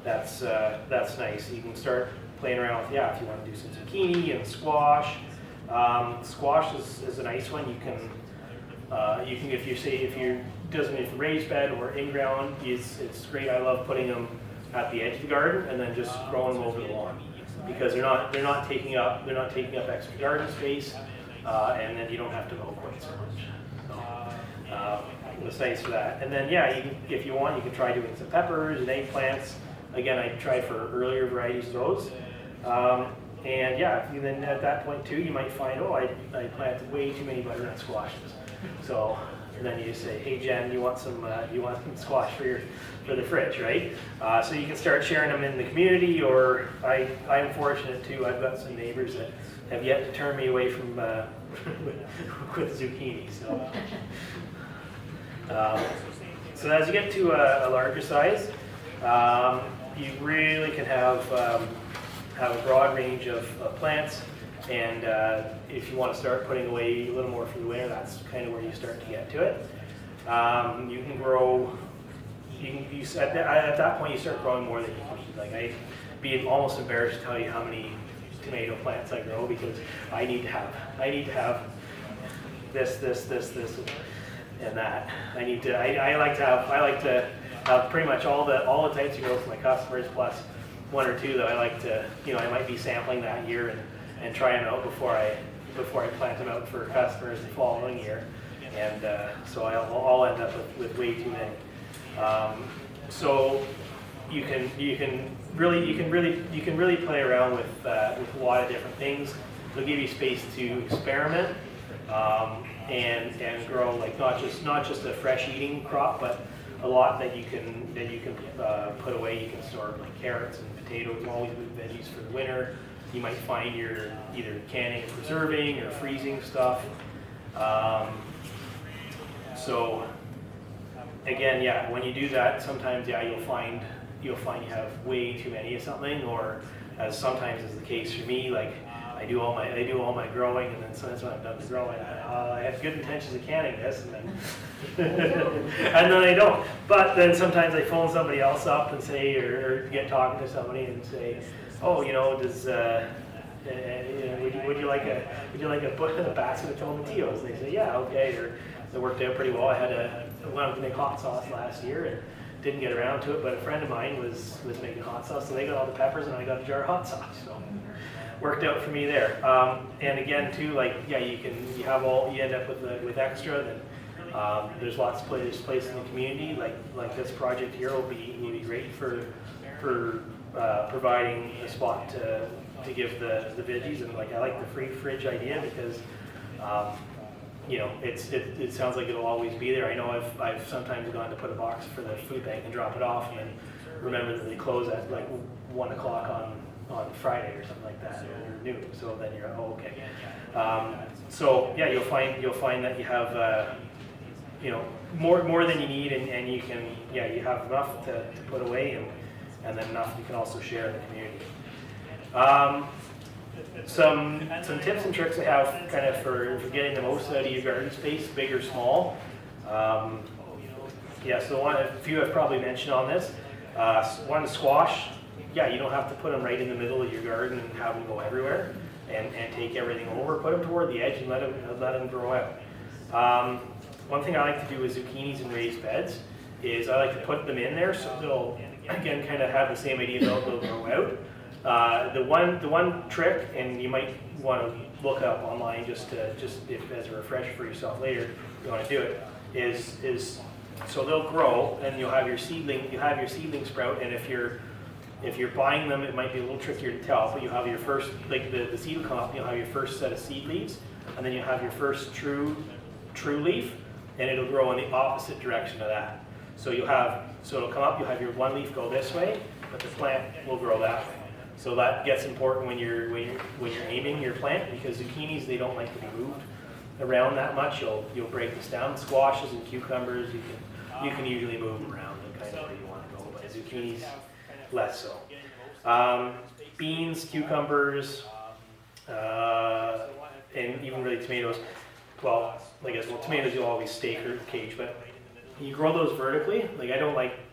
that's nice. You can start playing around with, yeah, if you want to do some zucchini and squash. Squash is a nice one. You can if you're doing it for raised bed or in ground, it's great. I love putting them at the edge of the garden and then just growing them over the lawn, because they're not taking up extra garden space, and then you don't have to mow quite so much. So it's nice for that. And then yeah, if you want, you can try doing some peppers and eggplants. Again, I tried for earlier varieties of those. And yeah, then at that point too, you might find, oh, I planted way too many butternut squashes. So then you say, hey Jen, you want some squash for the fridge, right? So you can start sharing them in the community, or I'm fortunate too. I've got some neighbors that have yet to turn me away from with zucchini. So as you get to a larger size, you really can have a broad range of plants, and if you want to start putting away a little more for the winter, that's kind of where you start to get to it. You can grow. At that point, you start growing more than you can eat. Like I'd be almost embarrassed to tell you how many tomato plants I grow, because I need to have this, and that. I like to have pretty much all the types of growth for my customers, plus 1 or 2 that I like to, I might be sampling that year and trying them out before I plant them out for customers the following year, and so I'll end up with way too many. So you can really play around with a lot of different things. It'll give you space to experiment and grow, like not just a fresh eating crop, but a lot that you can put away. You can store like carrots and potatoes, always with veggies for the winter. You might find you're either canning and preserving or freezing stuff. So again, yeah, when you do that, sometimes yeah, you'll find you have way too many of something, or as sometimes is the case for me, like I do all my growing, and then sometimes when I'm done with growing, I have good intentions of canning this, and then I don't. But then sometimes I phone somebody else up and say, or get talking to somebody and say, oh, does would you like a basket of tomatillos? And they say, yeah, okay. Or it worked out pretty well. I wanted to make hot sauce last year and didn't get around to it, but a friend of mine was making hot sauce, so they got all the peppers and I got a jar of hot sauce. So worked out for me there. And again too, like yeah, you end up with extra. Then there's lots of places in the community. Like this project here will be great for providing a spot to give the veggies. And like I like the free fridge idea, because it sounds like it'll always be there. I know I've sometimes gone to put a box for the food bank and drop it off, and then remember that they close at like 1 o'clock on Friday or something like that, or noon. So then you're okay. So yeah, you'll find that you have more than you need, and you can you have enough to put away, and then enough you can also share in the community. Some tips and tricks I have kind of for getting the most out of your garden space, big or small. So a few I've probably mentioned on this. One, squash. yeah, you don't have to put them right in the middle of your garden and have them go everywhere and take everything over. Put them toward the edge and let them grow out. One thing I like to do with zucchinis in raised beds is I like to put them in there so they'll, again, kind of have the same idea, they'll grow out. The one trick, and you might want to look up online just if as a refresher for yourself later, if you want to do it, is so they'll grow and you'll have your seedling sprout, and if you're buying them, it might be a little trickier to tell, but you have your first, like the seed will come up, you'll have your first set of seed leaves, and then you'll have your first true leaf, and it'll grow in the opposite direction of that. So it'll come up, you'll have your one leaf go this way, but the plant will grow that way. So that gets important when you're aiming your plant, because zucchinis, they don't like to be moved around that much. You'll break this down. Squashes and cucumbers, you can usually move them around and kind of where you want to go, but zucchinis, less so. Beans, cucumbers, and even really tomatoes. Well, tomatoes you'll always stake or cage, but you grow those vertically. Like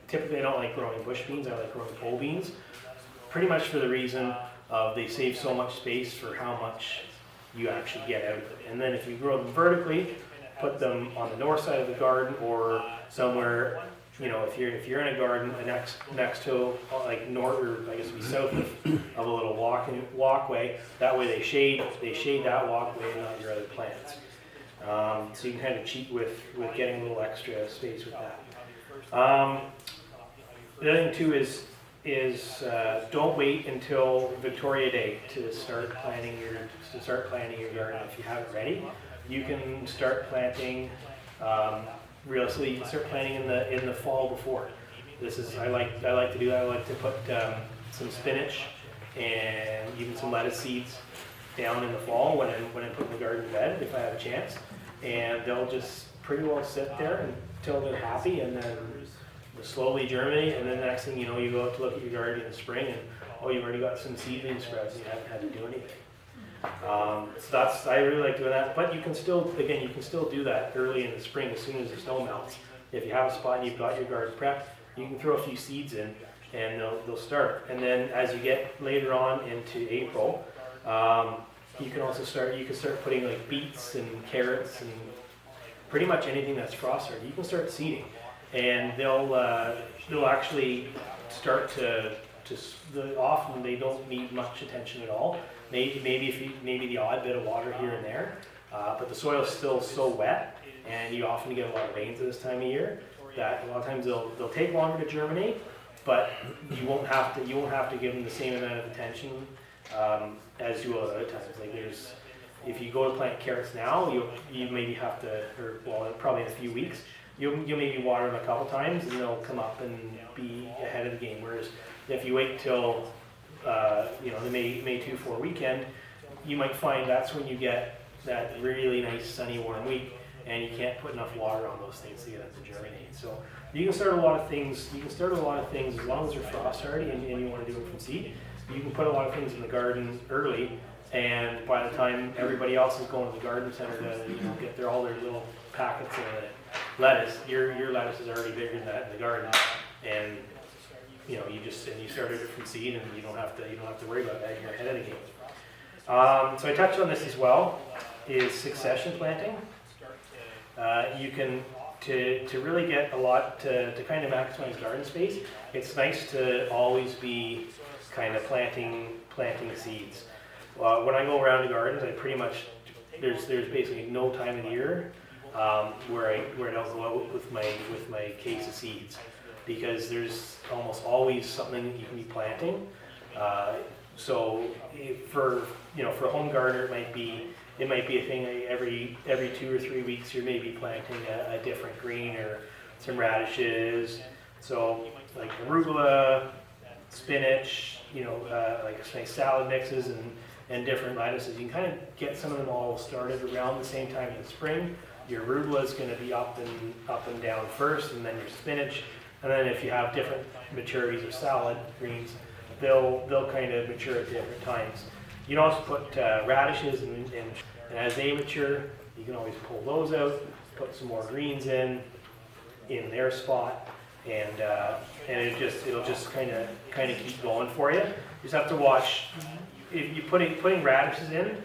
typically I don't like growing bush beans, I like growing pole beans. Pretty much for the reason of they save so much space for how much you actually get out of it. And then if you grow them vertically, put them on the north side of the garden or somewhere, if you're in a garden next to like north, or I guess it'd be south of a little walkway, that way they shade that walkway and not your other plants. So you can kind of cheat with getting a little extra space with that. The other thing too is don't wait until Victoria Day to start planting your garden. If you have it ready, you can start planting. Realistically, you can start planting in the fall before. I like to do that. I like to put some spinach and even some lettuce seeds down in the fall when I'm putting the garden to bed, if I have a chance, and they'll just pretty well sit there until they're happy, and then they'll slowly germinate, and then the next thing you know, you go out to look at your garden in the spring, and you've already got some seedling sprouts, and you haven't had to do anything. So I really like doing that, but you can still do that early in the spring as soon as the snow melts. If you have a spot and you've got your garden prepped, you can throw a few seeds in, and they'll start. And then as you get later on into April, you can start putting like beets and carrots and pretty much anything that's frost hardy. You can start seeding, and they'll actually start to often they don't need much attention at all. Maybe the odd bit of water here and there, but the soil's still so wet, and you often get a lot of rains at this time of year that a lot of times they'll take longer to germinate, but you won't have to give them the same amount of attention as you will at other times. Like if you go to plant carrots now, you maybe have to, probably in a few weeks, you'll maybe water them a couple times, and they'll come up and be ahead of the game. Whereas if you wait till the May 2-4 weekend, you might find that's when you get that really nice sunny warm week, and you can't put enough water on those things to get them to germinate. So you can start a lot of things. As long as they're frost hardy and you want to do it from seed. You can put a lot of things in the garden early, and by the time everybody else is going to the garden center to get all their little packets of lettuce, your lettuce is already bigger than that in the garden, and you started it from seed, and you don't have to worry about that. You're ahead of the game. So I touched on this as well, is succession planting. You can to really get a lot to kind of maximize garden space. It's nice to always be kind of planting seeds. When I go around the gardens, I pretty much there's basically no time of the year where I don't go out with my case of seeds, because there's almost always something that you can be planting. So for a home gardener, it might be a thing every 2 or 3 weeks you're maybe planting a different green or some radishes. So like arugula, spinach, like nice salad mixes and different lettuces. You can kind of get some of them all started around the same time in the spring. Your arugula is going to be up and down first, and then your spinach. And then if you have different maturities of salad greens, they'll kind of mature at different times. You can also put radishes, and as they mature, you can always pull those out, put some more greens in their spot, and it'll just kind of keep going for you. You just have to watch. If you're putting radishes in,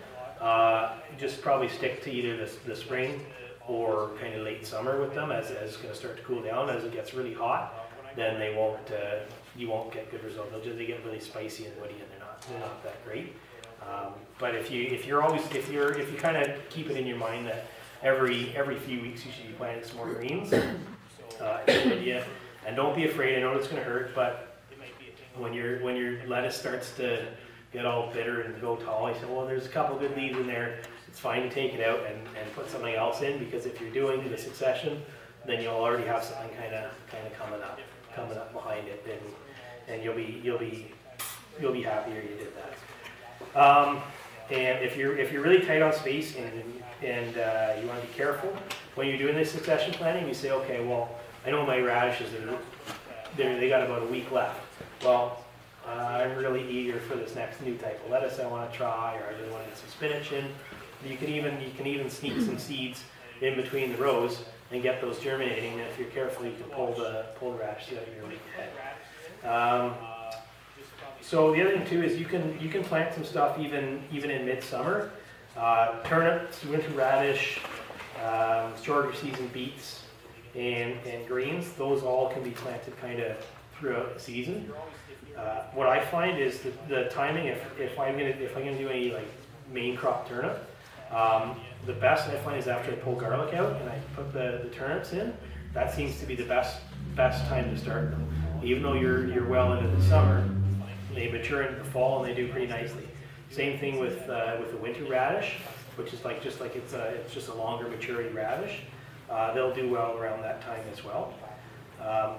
just probably stick to either the spring or kind of late summer with them as it's going to start to cool down. As it gets really hot, then you won't get good results. They get really spicy and woody, and they're not that great. But if you kind of keep it in your mind that every few weeks you should be planting some more greens, it's a good idea. And don't be afraid. I know it's going to hurt, but when your lettuce starts to get all bitter and go tall, you say, well, there's a couple good leaves in there. It's fine to take it out and put something else in, because if you're doing the succession, then you'll already have something kind of coming up behind it, and you'll be happier you did that. And if you're really tight on space and you want to be careful when you're doing this succession planning, you say, okay, well, I know my radishes they got about a week left. Well, I'm really eager for this next new type of lettuce I want to try, or I really want to get some spinach in. You can even sneak some seeds in between the rows and get those germinating. And if you're careful, you can pull the radishes out of your week ahead. So the other thing too is you can plant some stuff even in midsummer. Turnips, winter radish, shorter season beets, and greens. Those all can be planted kind of throughout the season. What I find is the timing. If I'm gonna do any like main crop turnip, the best I find is after I pull garlic out and I put the turnips in. That seems to be the best time to start them. Even though you're well into the summer, they mature into the fall and they do pretty nicely. Same thing with the winter radish, which is just like it's just a longer maturity radish. They'll do well around that time as well.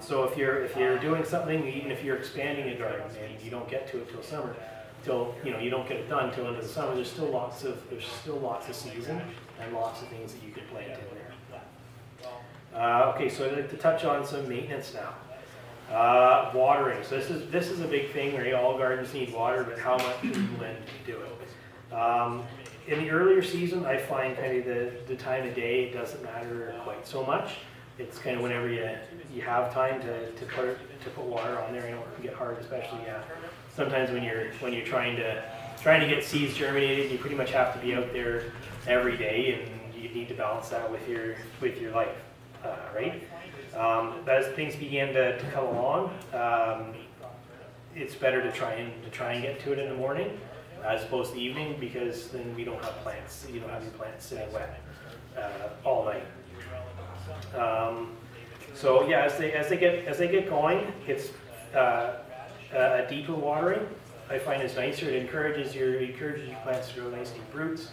So if you're doing something, even if you're expanding a garden and you don't get to it till summer, you don't get it done till into the summer, there's still lots of season and lots of things that you can plant in there. Okay, so I'd like to touch on some maintenance now. Watering. So this is a big thing, right? All gardens need water, but how much and when to do it. In the earlier season, I find kind of the time of day, it doesn't matter quite so much. It's kind of whenever you have time to put water on there. I know it can get hard, especially sometimes when you're trying to get seeds germinated. You pretty much have to be out there every day, and you need to balance that with your life, right? As things begin to come along, it's better to try and get to it in the morning as opposed to evening, because then we don't have plants. You don't have your plants sitting wet all night. So yeah, as they get going, it's a deeper watering I find is nicer. It encourages your plants to grow nice deep roots.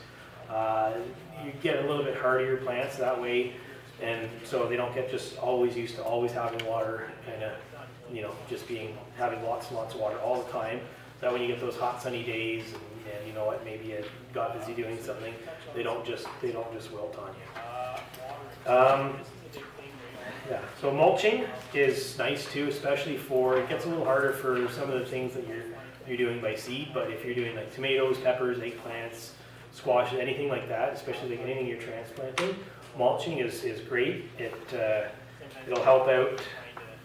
You get a little bit hardier plants that way, and so they don't get just always used to always having water, kind of, just having lots and lots of water all the time. So that when you get those hot sunny days, and you know what, maybe you got busy doing something, they don't just wilt on you. Yeah, so mulching is nice too, especially it gets a little harder for some of the things that you're doing by seed, but if you're doing like tomatoes, peppers, eggplants, squashes, anything like that, especially like anything you're transplanting, mulching is great. It'll help out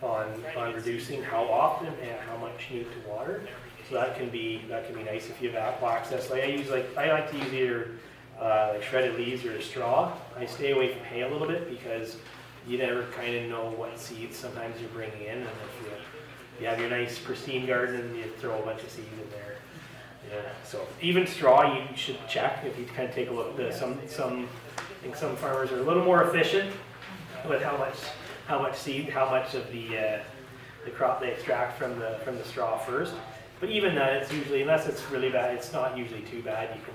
on reducing how often and how much you need to water. So that can be nice if you have ample access. I like to use either like shredded leaves or straw. I stay away from hay a little bit because you never kind of know what seeds sometimes you're bringing in, and if you have your nice pristine garden and you throw a bunch of seeds in there. Yeah. So even straw, you should check if you kind of take a look. I think some farmers are a little more efficient with how much seed, how much of the crop they extract from the straw first. But even that, it's usually, unless it's really bad, it's not usually too bad. You can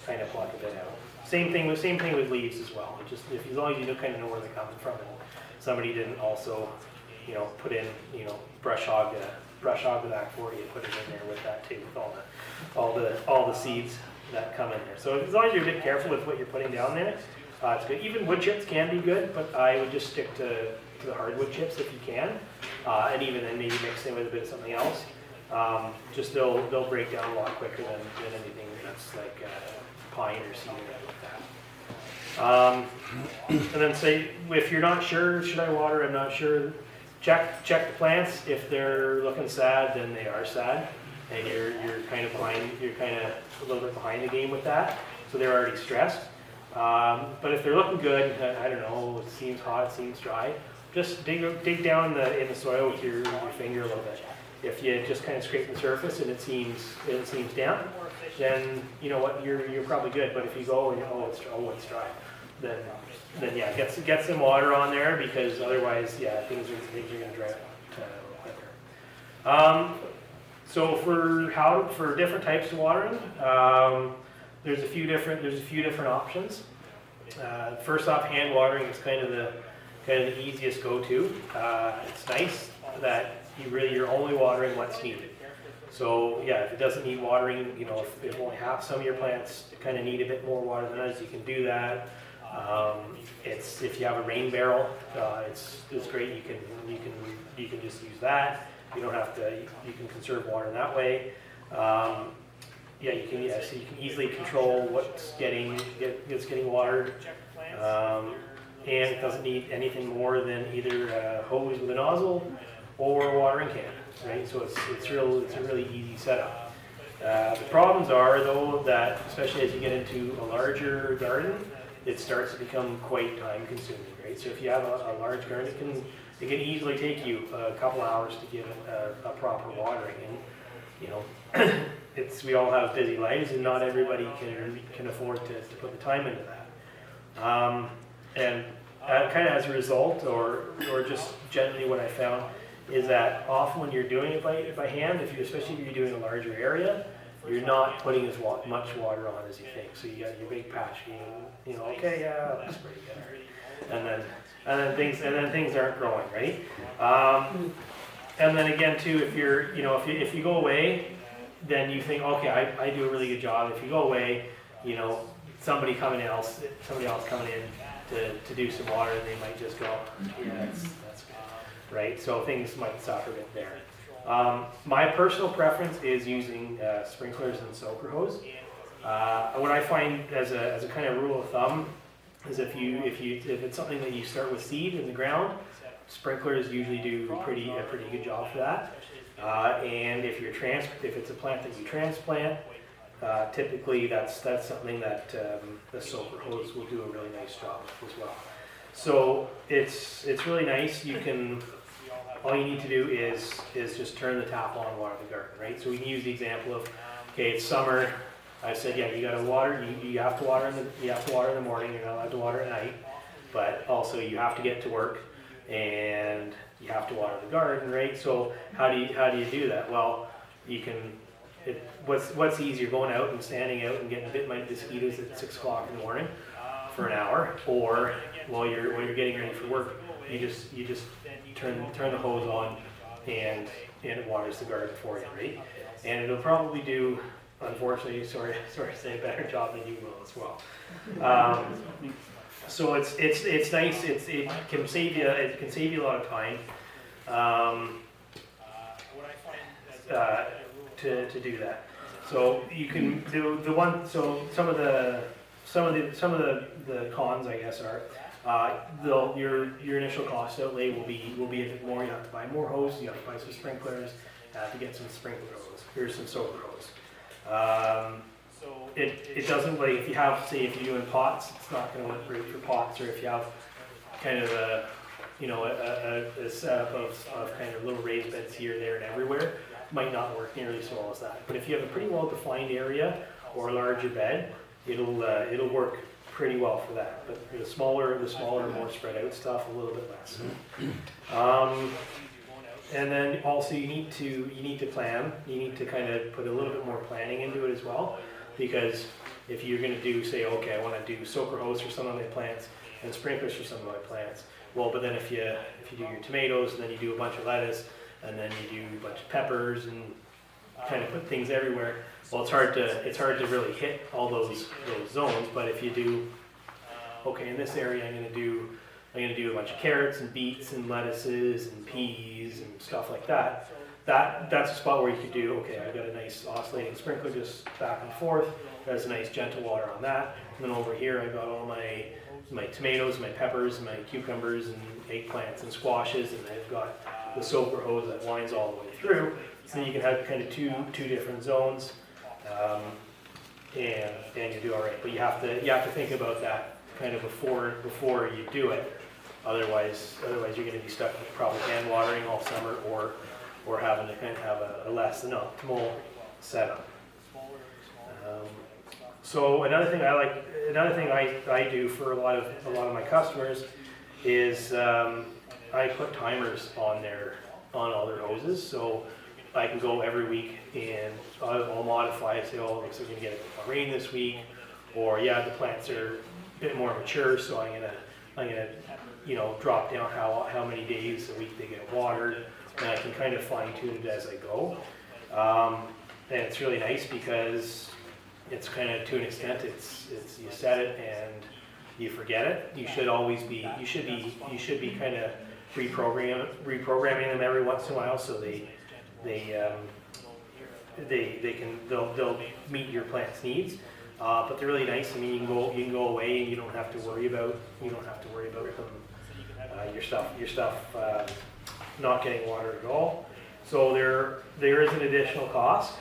kind of pluck a bit out. Same thing with leaves as well. Just as long as you kind of know where they're coming from, and somebody didn't also, put in, brush hog the back for you, put it in there with that too, with all the seeds that come in there. So as long as you're a bit careful with what you're putting down there, it's good. Even wood chips can be good, but I would just stick to the hardwood chips if you can, and even then maybe mix them with a bit of something else. Just they'll break down a lot quicker than anything that's like pine or cedar like that. And then say if you're not sure, should I water? I'm not sure. check the plants. If they're looking sad, then they are sad, and you're kind of behind. You're kind of a little bit behind the game with that. So they're already stressed. But if they're looking good, I don't know. It seems hot. It seems dry. Just dig down in the soil with your finger a little bit. If you just kind of scrape the surface and it seems damp, then you know what, you're probably good. But if you go and it's dry, then yeah, get some water on there, because otherwise, yeah, things are going to dry up quicker. So for different types of watering, there's a few different options. First off, hand watering is kind of the easiest go-to. It's nice that you're only watering what's needed. So yeah, if it doesn't need watering, you know, if only some of your plants kind of need a bit more water than others, you can do that. If you have a rain barrel, it's great. You can just use that. You don't have to. You can conserve water in that way. So you can easily control what's getting watered. And it doesn't need anything more than either a hose with a nozzle or a watering can, right? So it's a really easy setup. The problems are, though, that especially as you get into a larger garden, it starts to become quite time consuming, right? So if you have a large garden, it can easily take you a couple hours to give it a proper watering. And you know, we all have busy lives, and not everybody can afford to put the time into that. And kind of as a result, or just generally what I found, is that often when you're doing it by hand, especially if you're doing a larger area, you're not putting as much water on as you think. So you got your big patch, you know, okay, yeah, that's pretty good, and then things aren't growing, right? And then again too, if you go away, then you think, okay, I do a really good job. If you go away, you know, somebody else coming in to do some water, and they might just go, yeah, that's good, right? So things might suffer a bit there. My personal preference is using sprinklers and soaker hose. What I find as a kind of rule of thumb is if it's something that you start with seed in the ground, sprinklers usually do a pretty good job for that. And if it's a plant that you transplant, typically that's something that the soaker hose will do a really nice job with as well. So it's really nice. All you need to do is just turn the tap on and water the garden, right? So we can use the example of, okay, it's summer. I said, yeah, you got to water. You have to water in the morning. You're not allowed to water at night, but also you have to get to work and you have to water the garden, right? So how do you do that? Well, you can. What's easier, going out and standing out and getting bit by mosquitoes at 6 o'clock in the morning for an hour, or while you're getting ready for work, you just turn the hose on and it waters the garden for you, right? And it'll probably do, unfortunately, sorry to say, a better job than you will as well. So it's nice. It can save you a lot of time. To do that. So you can do the one. So some of the cons, I guess, are your initial cost outlay will be a bit more. You have to buy more hose. You have to buy some sprinklers. To get some sprinkler hose. Here's some soaker hose. It doesn't, like, if you're doing pots, it's not going to work great for pots. Or if you have kind of a setup of kind of little raised beds here, there, and everywhere, might not work nearly so well as that. But if you have a pretty well defined area or a larger bed, it'll work pretty well for that. But the smaller, more spread out stuff, a little bit less. And then also you need to plan. You need to kind of put a little bit more planning into it as well, because if you're going to do, say, okay, I want to do soaker hose for some of my plants and sprinklers for some of my plants. Well, but then if you do your tomatoes and then you do a bunch of lettuce and then you do a bunch of peppers and kind of put things everywhere, well, it's hard to really hit all those zones. But if you do, okay, in this area I'm going to do a bunch of carrots and beets and lettuces and peas and stuff like that, that's a spot where you could do, okay, I've got a nice oscillating sprinkler just back and forth. There's a nice gentle water on that. And then over here, I've got all my tomatoes, my peppers, my cucumbers, and eggplants and squashes, and I've got the soaker hose that winds all the way through. So you can have kind of two different zones, and you do all right. But you have to think about that kind of before you do it. Otherwise you're going to be stuck with probably hand watering all summer, or having to kind of have a less than optimal setup. So another thing I do for a lot of my customers is I put timers on all their hoses, so I can go every week and I'll modify it. Say, oh, looks like we're gonna get a rain this week, or yeah, the plants are a bit more mature, so I'm gonna drop down how many days a week they get watered, and I can kind of fine tune it as I go. And it's really nice because it's kind of, to an extent, it's you set it and you forget it. You should be kind of reprogramming them every once in a while, so they'll meet your plant's needs. But they're really nice. I mean, you can go away and you don't have to worry about them, your stuff not getting water at all. So there is an additional cost.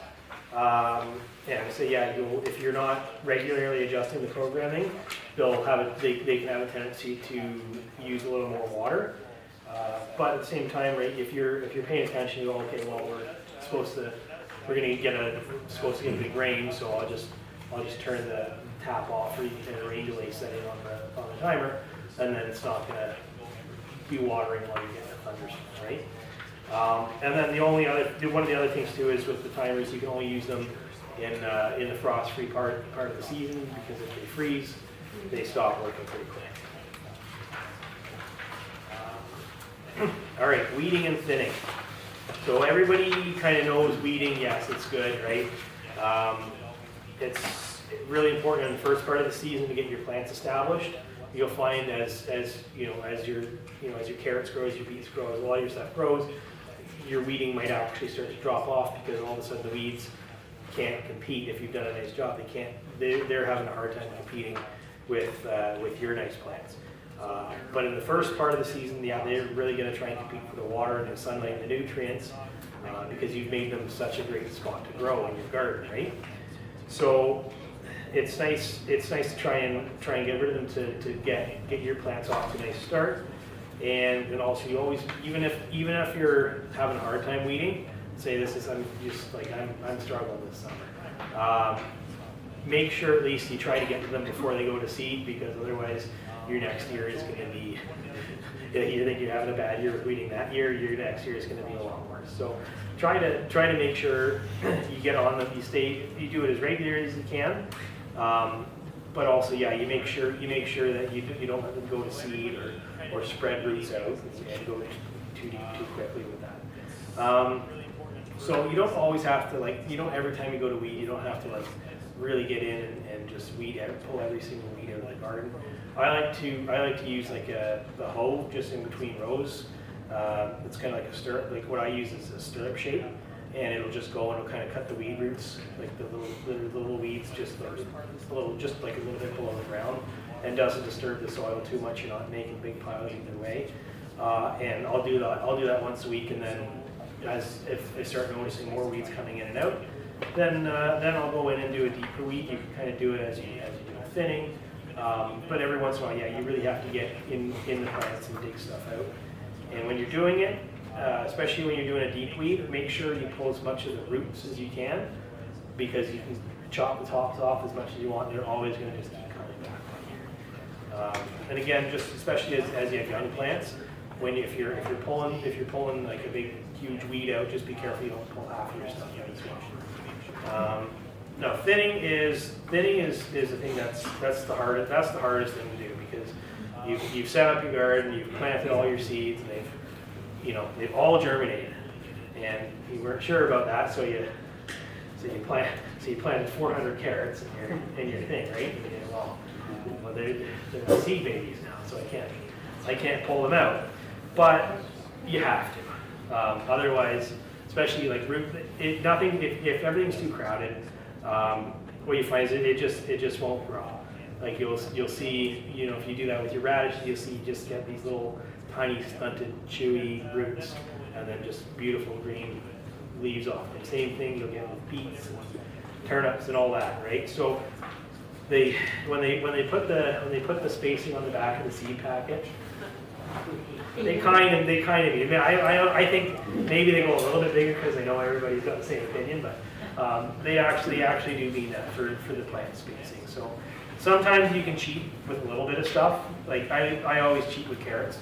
And so yeah, if you're not regularly adjusting the programming, they can have a tendency to use a little more water. But at the same time, right, if you're paying attention, you go, okay, well, we're supposed to get a big rain, so I'll just turn the tap off, or you can turn a rain delay setting on the timer, and then it's not gonna be watering while you're getting a thunderstorm, right? And then one of the other things too is with the timers, you can only use them in the frost-free part of the season, because if they freeze, they stop working pretty quick. All right, weeding and thinning. So everybody kind of knows weeding. Yes, it's good, right? It's really important in the first part of the season to get your plants established. You'll find as your carrots grow, as your beets grow, as a lot of your stuff grows, your weeding might actually start to drop off, because all of a sudden the weeds can't compete. If you've done a nice job, they're having a hard time competing with your nice plants. But in the first part of the season, yeah, they're really going to try and compete for the water and the sunlight and the nutrients, because you've made them such a great spot to grow in your garden, right? So it's nice to try and get rid of them to get your plants off to a nice start. And also, you always, even if you're having a hard time weeding, say I'm struggling this summer. Make sure at least you try to get to them before they go to seed, because otherwise your next year is going to be, you think you're having a bad year with weeding that year, your next year is going to be a lot worse. So try to make sure you get on them, you do it as regularly as you can. But also, yeah, you make sure that you don't let them go to seed or spread roots out and go too deep too quickly with that. So you don't always have to, every time you go to weed, you don't have to really get in and just pull every single weed out of the garden. I like to use a hoe just in between rows. It's kind of like a stirrup. Like what I use is a stirrup shape, and it'll just go and it'll kind of cut the weed roots, like the little weeds, just like a little bit below the ground, and doesn't disturb the soil too much. You're not making big piles either way. And I'll do that once a week, and then if I start noticing more weeds coming in and out, then I'll go in and do a deeper weed. You can kind of do it as you do thinning. But every once in a while, yeah, you really have to get in the plants and dig stuff out. And when you're doing it, especially when you're doing a deep weed, make sure you pull as much of the roots as you can, because you can chop the tops off as much as you want. They're always going to just keep coming back. And again, just especially as you have young plants, if you're pulling like a big huge weed out, just be careful you don't pull half of your stuff out as well. No, thinning is the thing that's the hardest thing to do, because you've set up your garden, you've planted all your seeds, and they've all germinated, and you weren't sure about that, so you planted 400 carrots in your thing, right? And they're seed babies now, so I can't pull them out, but you have to. Otherwise, especially like root, nothing, if everything's too crowded, what you find is it just won't grow. Like you'll see, you know, if you do that with your radish, you'll see you just get these little tiny stunted chewy roots and then just beautiful green leaves off them. Same thing you'll get with beets and turnips and all that, right? So when they put the spacing on the back of the seed packet, they kind of. I mean, I think maybe they go a little bit bigger because I know everybody's got the same opinion, but they actually do mean that for the plant spacing. So sometimes you can cheat with a little bit of stuff. Like I always cheat with carrots,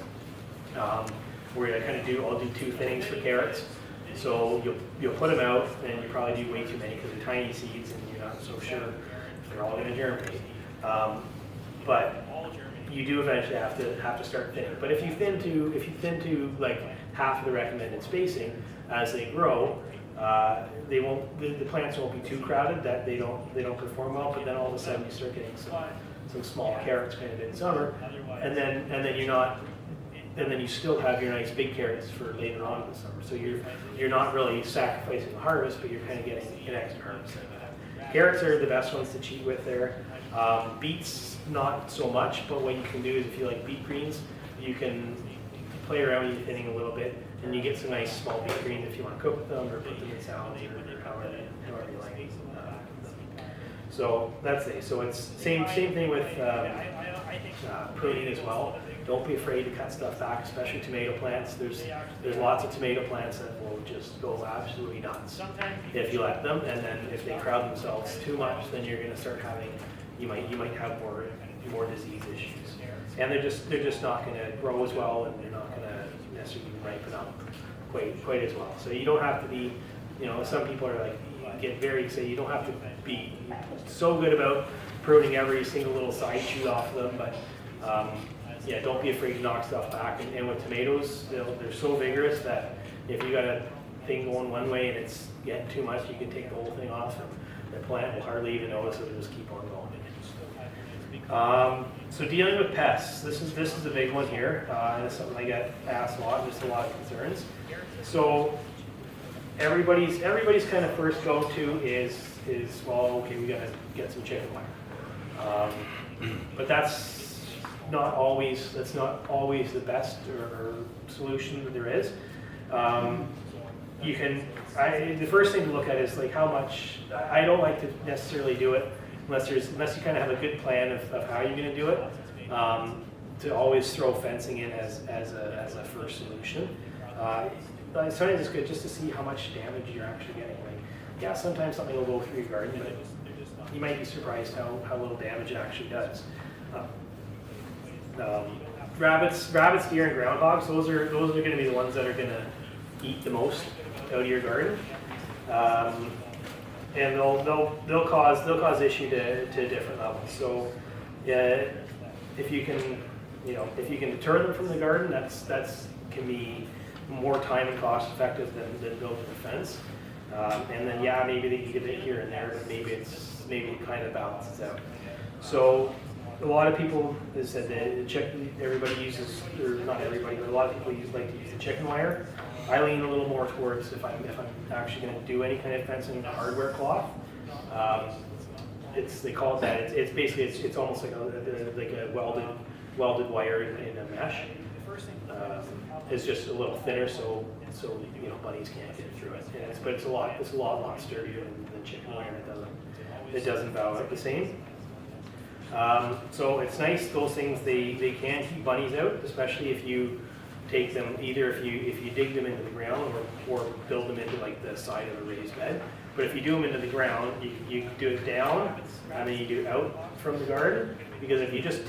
where I'll do 2 thinnings for carrots. So you'll put them out, and you probably do way too many because they're tiny seeds, and you're not so sure if they're all going to germinate. But you do eventually have to start thinning. But if you thin to like half of the recommended spacing as they grow, the plants won't be too crowded that they don't perform well. But then all of a sudden you start getting some small carrots kind of in summer, and then you still have your nice big carrots for later on in the summer. So you're not really sacrificing the harvest, but you're kind of getting an extra harvest. Carrots are the best ones to cheat with there. Beets, not so much, but what you can do is if you like beet greens, you can play around with your thinning a little bit, and you get some nice small beet greens if you want to cook them or put them in salads or however you like. So that's it. So it's same thing with pruning as well. Don't be afraid to cut stuff back, especially tomato plants. There's lots of tomato plants that will just go absolutely nuts if you let them, and then if they crowd themselves too much, then you're going to start having, you might have more disease issues, and they're just not going to grow as well, and they're not going to necessarily ripen up quite as well. So you don't have to be, you know, some people are like get very excited. You don't have to be so good about pruning every single little side shoot off of them, but yeah, don't be afraid to knock stuff back. And with tomatoes, they're so vigorous that if you got a thing going one way and it's getting too much, you can take the whole thing off, and the plant will hardly even notice it. It'll just keep on going. So dealing with pests, this is a big one here. And it's something I get asked a lot. Just a lot of concerns. So everybody's kind of first go-to is well, okay, we got to get some chicken wire, but that's not always the best or solution that there is. The first thing to look at is like how much. I don't like to necessarily do it unless you kind of have a good plan of how you're going to do it. To always throw fencing in as a first solution. Sometimes it's good just to see how much damage you're actually getting. Like, yeah, sometimes something will go through your garden, but you might be surprised how little damage it actually does. Rabbits, deer, and groundhogs. Those are going to be the ones that are going to eat the most out of your garden, and they'll cause issue to different levels. So, if you can deter them from the garden, that's can be more time and cost effective than building a fence. And then maybe they eat a bit here and there, but maybe it kind of balances out. So a lot of people have said that everybody uses, or not everybody, but a lot of people like to use the chicken wire. I lean a little more towards if I'm actually going to do any kind of fencing, hardware cloth. They call it that. It's basically it's almost like a welded wire in a mesh. It's just a little thinner, so bunnies can't get through it. But it's a lot sturdier than chicken wire. It doesn't bow out the same. So it's nice. Those things they can keep bunnies out, especially if you take them either if you dig them into the ground or build them into like the side of a raised bed. But if you do them into the ground, you do it down and then you do it out from the garden. Because if you just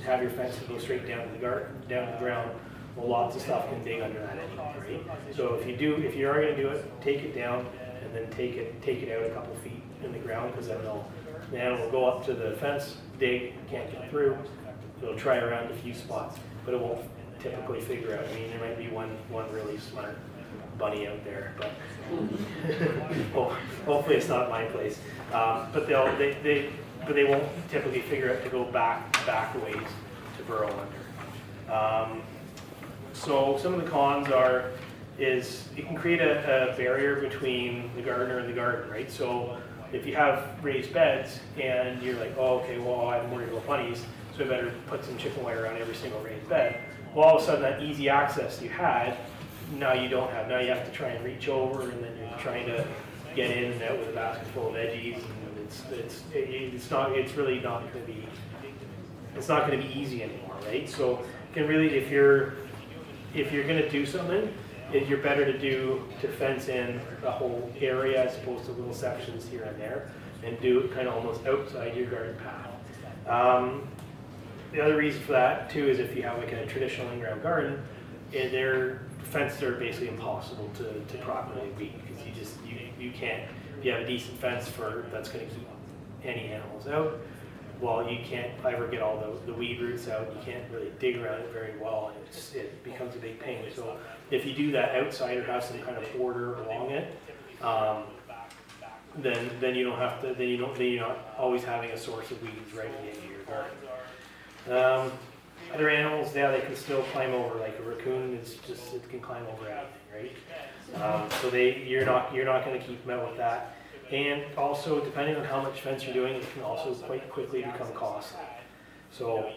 have your fence go straight down to the ground, well, lots of stuff can dig under that anyway, right? So if you are going to do it, take it down and then take it out a couple feet in the ground, because then the animal will go up to the fence, dig, can't get through. It'll try around a few spots, but it won't typically figure out. I mean, there might be one really smart bunny out there, but hopefully it's not my place. But they won't typically figure out to go back a ways to burrow under. So some of the cons are is it can create a barrier between the gardener and the garden, right? So if you have raised beds and you're like, oh, okay, well, I'm worried about bunnies, so I better put some chicken wire around every single raised bed. Well, all of a sudden that easy access you had, now you don't have. Now you have to try and reach over, and then you're trying to get in and out with a basket full of veggies, and it's really not going to be, it's not going to be easy anymore, right? So you can really, if you're going to do something, you're better to fence in the whole area as opposed to little sections here and there, and do it kind of almost outside your garden path. The other reason for that too is if you have like a traditional in-ground garden, their fences are basically impossible to properly weed, because you can't. If you have a decent fence that's going to keep any animals out, well, you can't ever get all the weed roots out. You can't really dig around it very well, and it becomes a big pain. So if you do that outside or have some kind of border along it, then you don't have to. Then you're not always having a source of weeds right in the end of your garden. Other animals, yeah, they can still climb over. Like a raccoon, it can climb over anything, right? So you're not going to keep them out with that. And also, depending on how much fence you're doing, it can also quite quickly become costly. So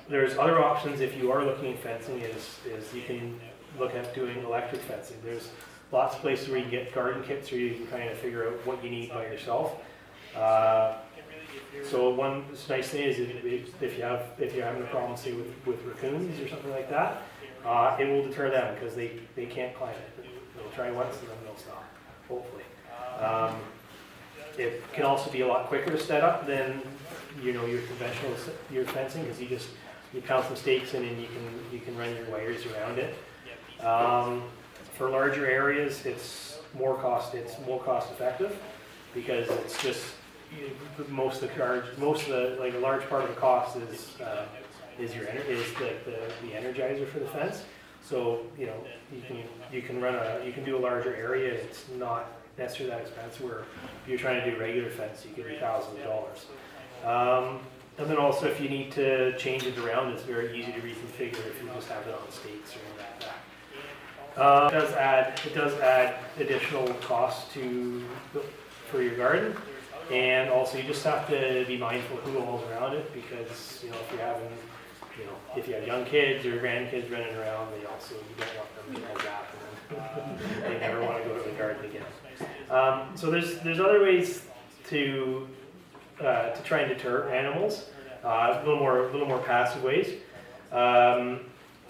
there's other options if you are looking at fencing. Is you can look at doing electric fencing. There's lots of places where you can get garden kits, or you can kind of figure out what you need by yourself. So one nice thing is if you're having a problem, say with raccoons or something like that, it will deter them because they can't climb it. They'll try once and then they'll stop, hopefully. It can also be a lot quicker to set up than your conventional fencing, because you pound some stakes in and you can run your wires around it. For larger areas, it's more cost effective, because it's just most of the like a large part of the cost is the energizer for the fence. So you can do a larger area. It's not necessarily that expensive. Where if you're trying to do regular fence, you could be thousands of dollars. And then also, if you need to change it around, it's very easy to reconfigure if you just have it on stakes or anything like that. It does add additional cost for your garden. And also, you just have to be mindful of who owns around it, because if you have young kids or grandkids running around, you don't want them to know that, and then they never want to go to the garden again. So there's other ways to try and deter animals, a little more passive ways.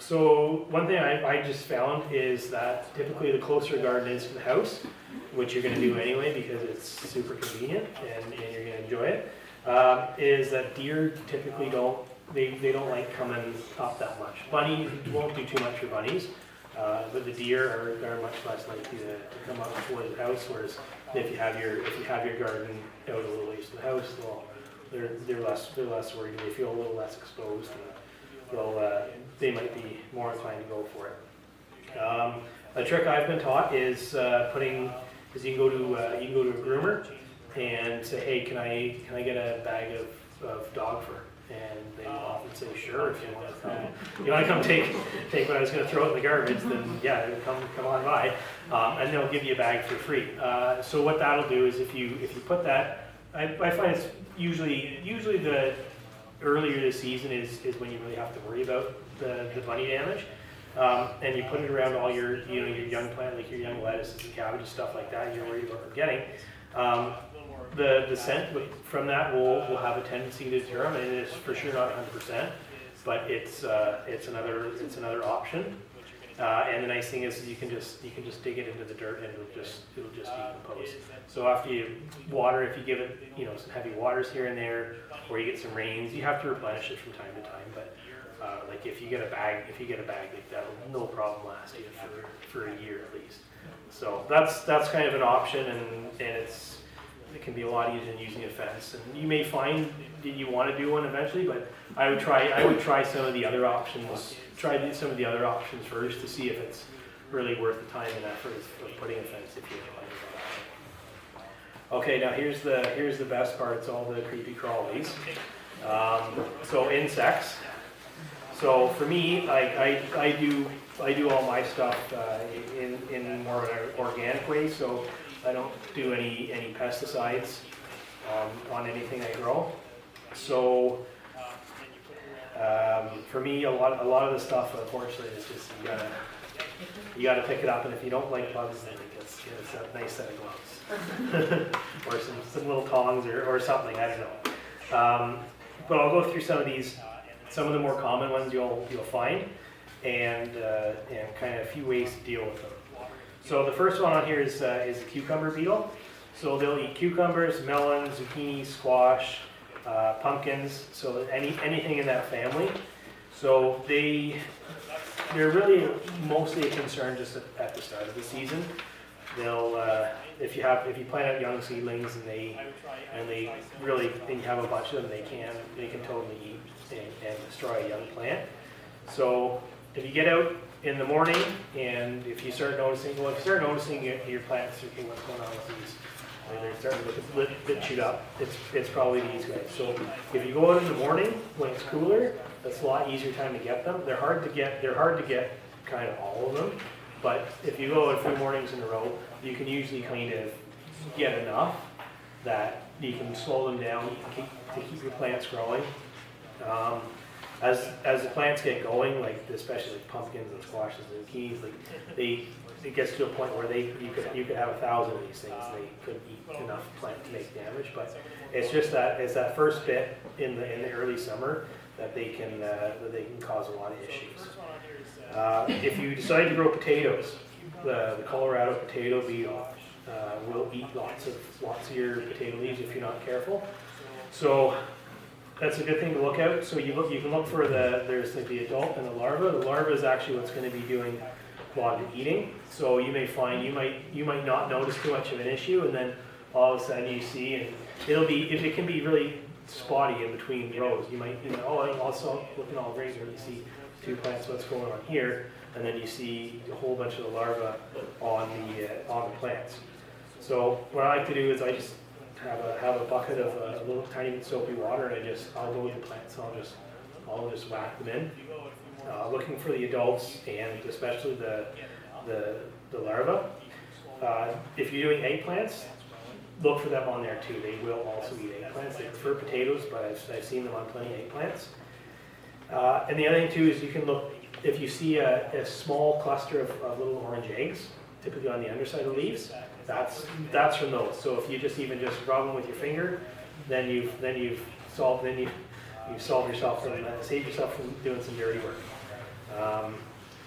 So one thing I just found is that typically the closer a garden is to the house, which you're going to do anyway because it's super convenient and you're going to enjoy it, is that deer typically don't like coming up that much. Bunnies won't do too much for bunnies, but the deer are much less likely to come up towards the house. Whereas if you have your garden out a little ways to the house, well, they're less worried. They feel a little less exposed, and they might be more inclined to go for it. A trick I've been taught is you can go to a groomer and say, hey, can I get a bag of dog fur? And they will often say, sure, if you want to come take what I was going to throw out in the garbage, then yeah, come on by, and they'll give you a bag for free. So what that'll do is if you put that, I find it's usually the earlier the season is when you really have to worry about the bunny damage. And you put it around all your young plant, like your young lettuces and cabbages, stuff like that. You're worried about them getting. The scent from that will have a tendency to deter them, and it's for sure not 100%, but it's another option. And the nice thing is you can just dig it into the dirt and it'll just decompose. So after you water, if you give it some heavy waters here and there, or you get some rains, you have to replenish it from time to time. But like if you get a bag like that, no problem last you for a year at least. So that's kind of an option, and it can be a lot easier than using a fence. And you may find that you want to do one eventually, but I would try some of the other options. Try some of the other options first to see if it's really worth the time and effort of putting a fence if you're planning on that. Okay, now here's the best part. It's all the creepy crawlies. So insects. So for me, I do all my stuff in more of an organic way, so I don't do any pesticides on anything I grow. So for me, a lot of the stuff, unfortunately, is just you gotta pick it up, and if you don't like bugs, then it's a nice set of gloves or some little tongs or something. I don't know. But I'll go through some of these. Some of the more common ones you'll find, and kind of a few ways to deal with them. So the first one on here is the cucumber beetle. So they'll eat cucumbers, melons, zucchini, squash, pumpkins. So anything in that family. So they're really mostly a concern just at the start of the season. They'll if you plant out young seedlings and you have a bunch of them, they can totally eat and destroy a young plant. So if you get out in the morning and if you start noticing your plants, okay, what's going on with these? They're starting to look a bit chewed up. It's probably these guys. So if you go out in the morning when it's cooler, that's a lot easier time to get them. They're hard to get kind of all of them. But if you go a few mornings in a row, you can usually kind of get enough that you can slow them down to keep your plants growing. As the plants get going, like especially like pumpkins and squashes and zucchinis, it gets to a point where you could have 1,000 of these things. They couldn't eat enough plant to make damage, but it's just that first bit in the early summer that they can cause a lot of issues. If you decide to grow potatoes, the Colorado potato beetle will eat lots of your potato leaves if you're not careful. So that's a good thing to look out. So you can look for there's the adult and the larva. The larva is actually what's going to be doing a lot of the eating. So you may find you might not notice too much of an issue, and then all of a sudden you see, and it can be really spotty in between rows. You might also looking all great when you see two plants, what's going on here, and then you see a whole bunch of the larvae on the plants. So what I like to do is I just have a bucket of a little tiny soapy water, and I'll go with the plants. I'll just whack them in, looking for the adults and especially the larvae. If you're doing eggplants, look for them on there too. They will also eat eggplants. They prefer potatoes, but I've seen them on plenty of eggplants. And the other thing too is you can look if you see a small cluster of little orange eggs, typically on the underside of leaves. That's from those. So if you just rub them with your finger, then you've solved yourself from save yourself from doing some dirty work.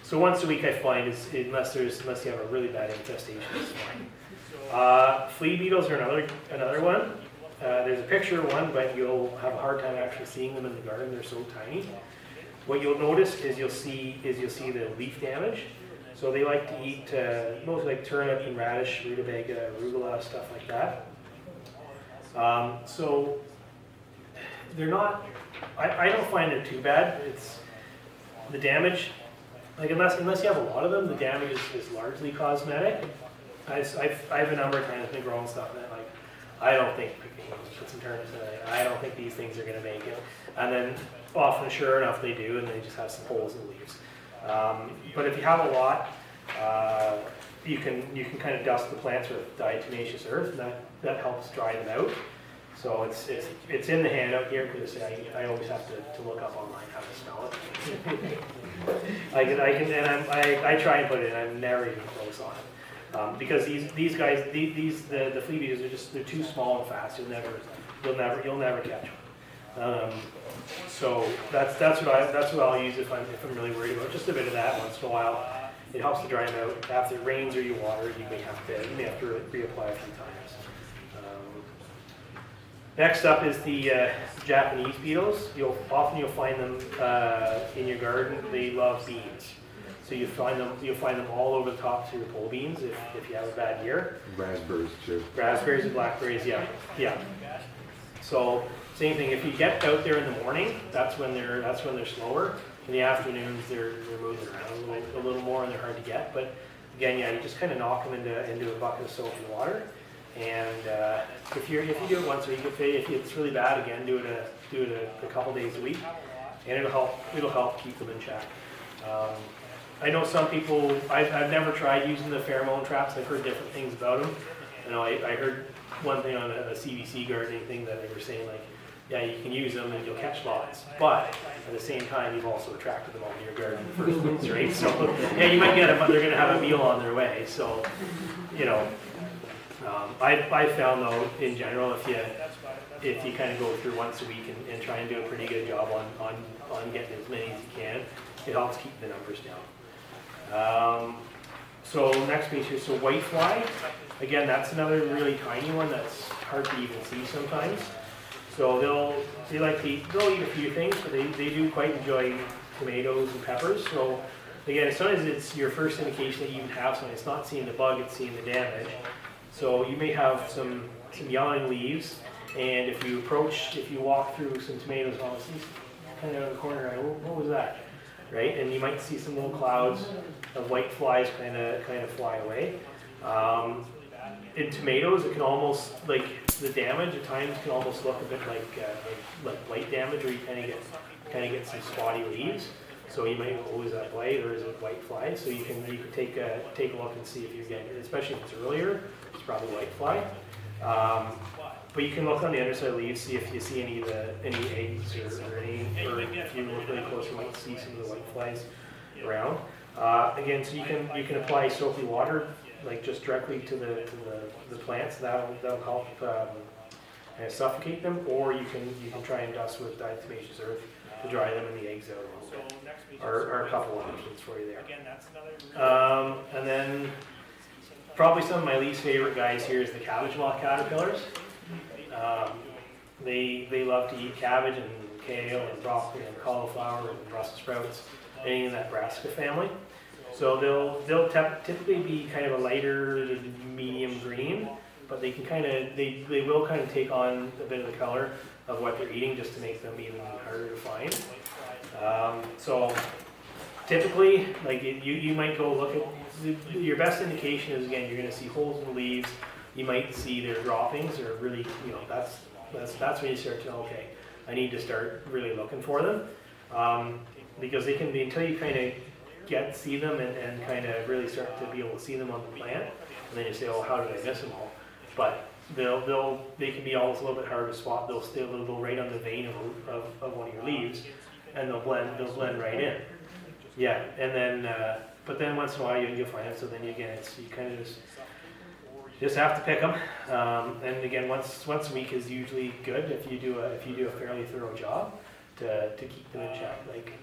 So once a week I find is unless you have a really bad infestation, it's fine. Flea beetles are another one. There's a picture of one, but you'll have a hard time actually seeing them in the garden. They're so tiny. What you'll notice is you'll see the leaf damage. So they like to eat mostly like turnip and radish, rutabaga, arugula, stuff like that. So they're not. I don't find it too bad. It's the damage. Like unless you have a lot of them, the damage is largely cosmetic. I have a number of times been growing stuff that like I don't think put some turnips in it. I don't think these things are going to make it. And then often, sure enough, they do, and they just have some holes in the leaves. But if you have a lot, you can kind of dust the plants with diatomaceous earth, and that helps dry them out. So it's in the handout here because I always have to look up online how to smell it. I try and put it in. I'm never even close on it because these guys the flea beetles they're too small and fast. You'll never catch them. So that's what I'll use if I'm really worried about just a bit of that once in a while. It helps to dry them out. After it rains or you water, you may have to reapply a few times. Next up is the Japanese beetles. You'll find them in your garden. They love beans, so you'll find them all over the tops of your pole beans if you have a bad year. Raspberries too. Raspberries and blackberries, yeah. So same thing. If you get out there in the morning, that's when they're slower. In the afternoons, they're moving around a little more and they're hard to get. But again, yeah, you just kind of knock them into a bucket of soap and water. And if you do it once a week, if it's really bad, again, do it a couple days a week. and it'll help keep them in check. I know some people, I've never tried using the pheromone traps. I've heard different things about them. I heard one thing on a CBC gardening thing that they were saying, like, yeah, you can use them and you'll catch lots, but at the same time, you've also attracted them all to your garden in the first place, right? So, yeah, you might get them, but they're going to have a meal on their way. So, I found though, in general, if you kind of go through once a week and try and do a pretty good job on getting as many as you can, it helps keep the numbers down. So next page here, so whitefly, again, that's another really tiny one that's hard to even see sometimes. So they'll eat a few things, but they do quite enjoy tomatoes and peppers. So again, as soon as it's your first indication that you even have something, it's not seeing the bug, it's seeing the damage. So you may have some yellowing leaves, and if you walk through some tomatoes, oh, see kind of in the corner, what was that? Right, and you might see some little clouds of white flies kind of fly away. In tomatoes, it can almost, like, the damage at times can almost look a bit like blight damage, where you kind of get some spotty leaves. So you might go, is that blight or is it white fly? So you can take a look and see if you're getting, especially if it's earlier, it's probably white fly. But you can look on the underside of the leaves, see if you see any eggs or if you look really close, you might see some of the white flies around. Again, so you can apply soapy water, like just directly to the plants. That'll help suffocate them, or you can try and dust with diatomaceous earth to dry them and the eggs out a little bit. Are a couple of options for you there. And then probably some of my least favorite guys here is the cabbage moth caterpillars. They love to eat cabbage and kale and broccoli and cauliflower and Brussels sprouts, anything in that brassica family. So they'll typically be kind of a lighter medium green, but they will kind of take on a bit of the color of what they're eating just to make them even harder to find. So typically, like you might go look at your best indication is, again, you're going to see holes in the leaves. You might see their droppings, or really, that's when you start to know, okay, I need to start really looking for them, because they can be, until you kind of see them and kind of really start to be able to see them on the plant, and then you say, oh, how did I miss them all? But they can be always a little bit harder to spot. They'll go right on the vein of one of your leaves, and they'll blend right in. Yeah, and then but then once in a while you'll find it. So then you kind of just have to pick them. And again, once a week is usually good if you do a fairly thorough job to keep them in check. Like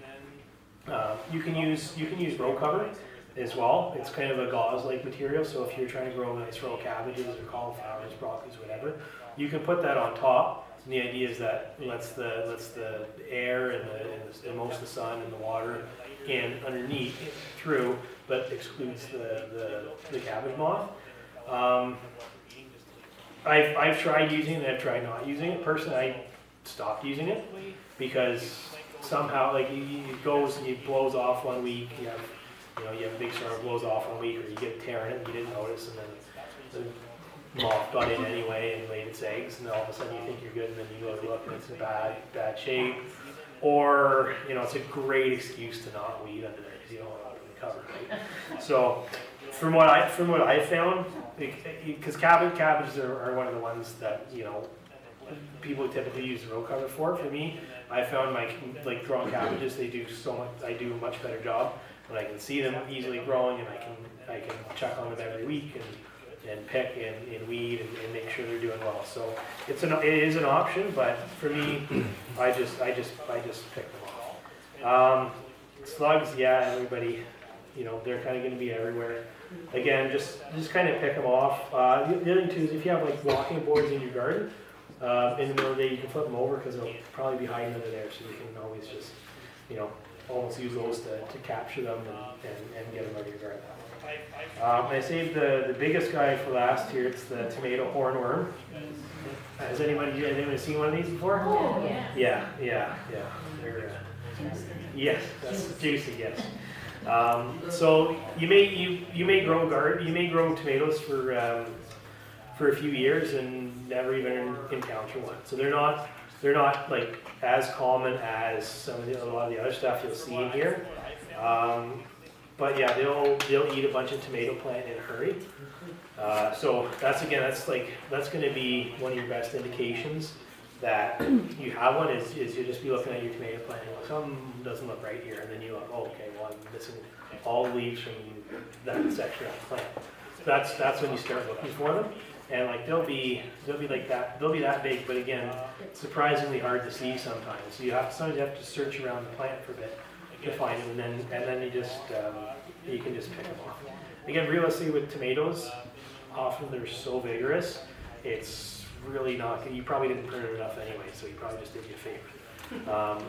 you can use row cover as well. It's kind of a gauze-like material. So if you're trying to grow a nice row of cabbages or cauliflowers, broccolis, whatever, you can put that on top. And the idea is that lets the air and most of the sun and the water in underneath through, but excludes the cabbage moth. I've tried using it and I've tried not using it. Personally, I stopped using it because somehow, like, it goes and it blows off one week. You have a big storm, blows off 1 week, or you get a tear in it and you didn't notice, and then the moth got in anyway and laid its eggs, and then all of a sudden you think you're good, and then you go to look and it's in bad shape. Or, it's a great excuse to not weed under there because you don't want to cover, right? So from what I found, because cabbages are one of the ones that people typically use row cover for. For me, I found my growing cabbages, I do a much better job when I can see them easily growing, and I can check on them every week and pick and weed and make sure they're doing well. So it is an option, but for me, I just pick them off. Slugs, yeah, everybody, they're kind of going to be everywhere. Again, just kind of pick them off. The other thing too is if you have like walking boards in your garden, in the middle of the day you can flip them over because they'll probably be hiding under there, so you can always just, almost use those to capture them and get them out of your garden. I saved the biggest guy for last here. It's the tomato hornworm. Has anyone seen one of these before? Oh, yeah. Yeah. They're, yes, that's juicy. Yes. So you may grow tomatoes for a few years and never even encounter one. So they're not They're not like as common as a lot of the other stuff you'll see in here. But yeah, they'll eat a bunch of tomato plant in a hurry. So that's going to be one of your best indications that you have one is you'll just be looking at your tomato plant and something doesn't look right here, and then you're like, oh, okay, well, I'm missing all the leaves from that section of the plant. So that's when you start looking for them, and like they'll be like that, they'll be that big, but again, surprisingly hard to see sometimes. So sometimes you have to search around the plant for a bit to find them, and then you just you can just pick them off. Again, realistically with tomatoes, often they're so vigorous, it's really not good. You probably didn't prune enough anyway, so you probably just did you a favor.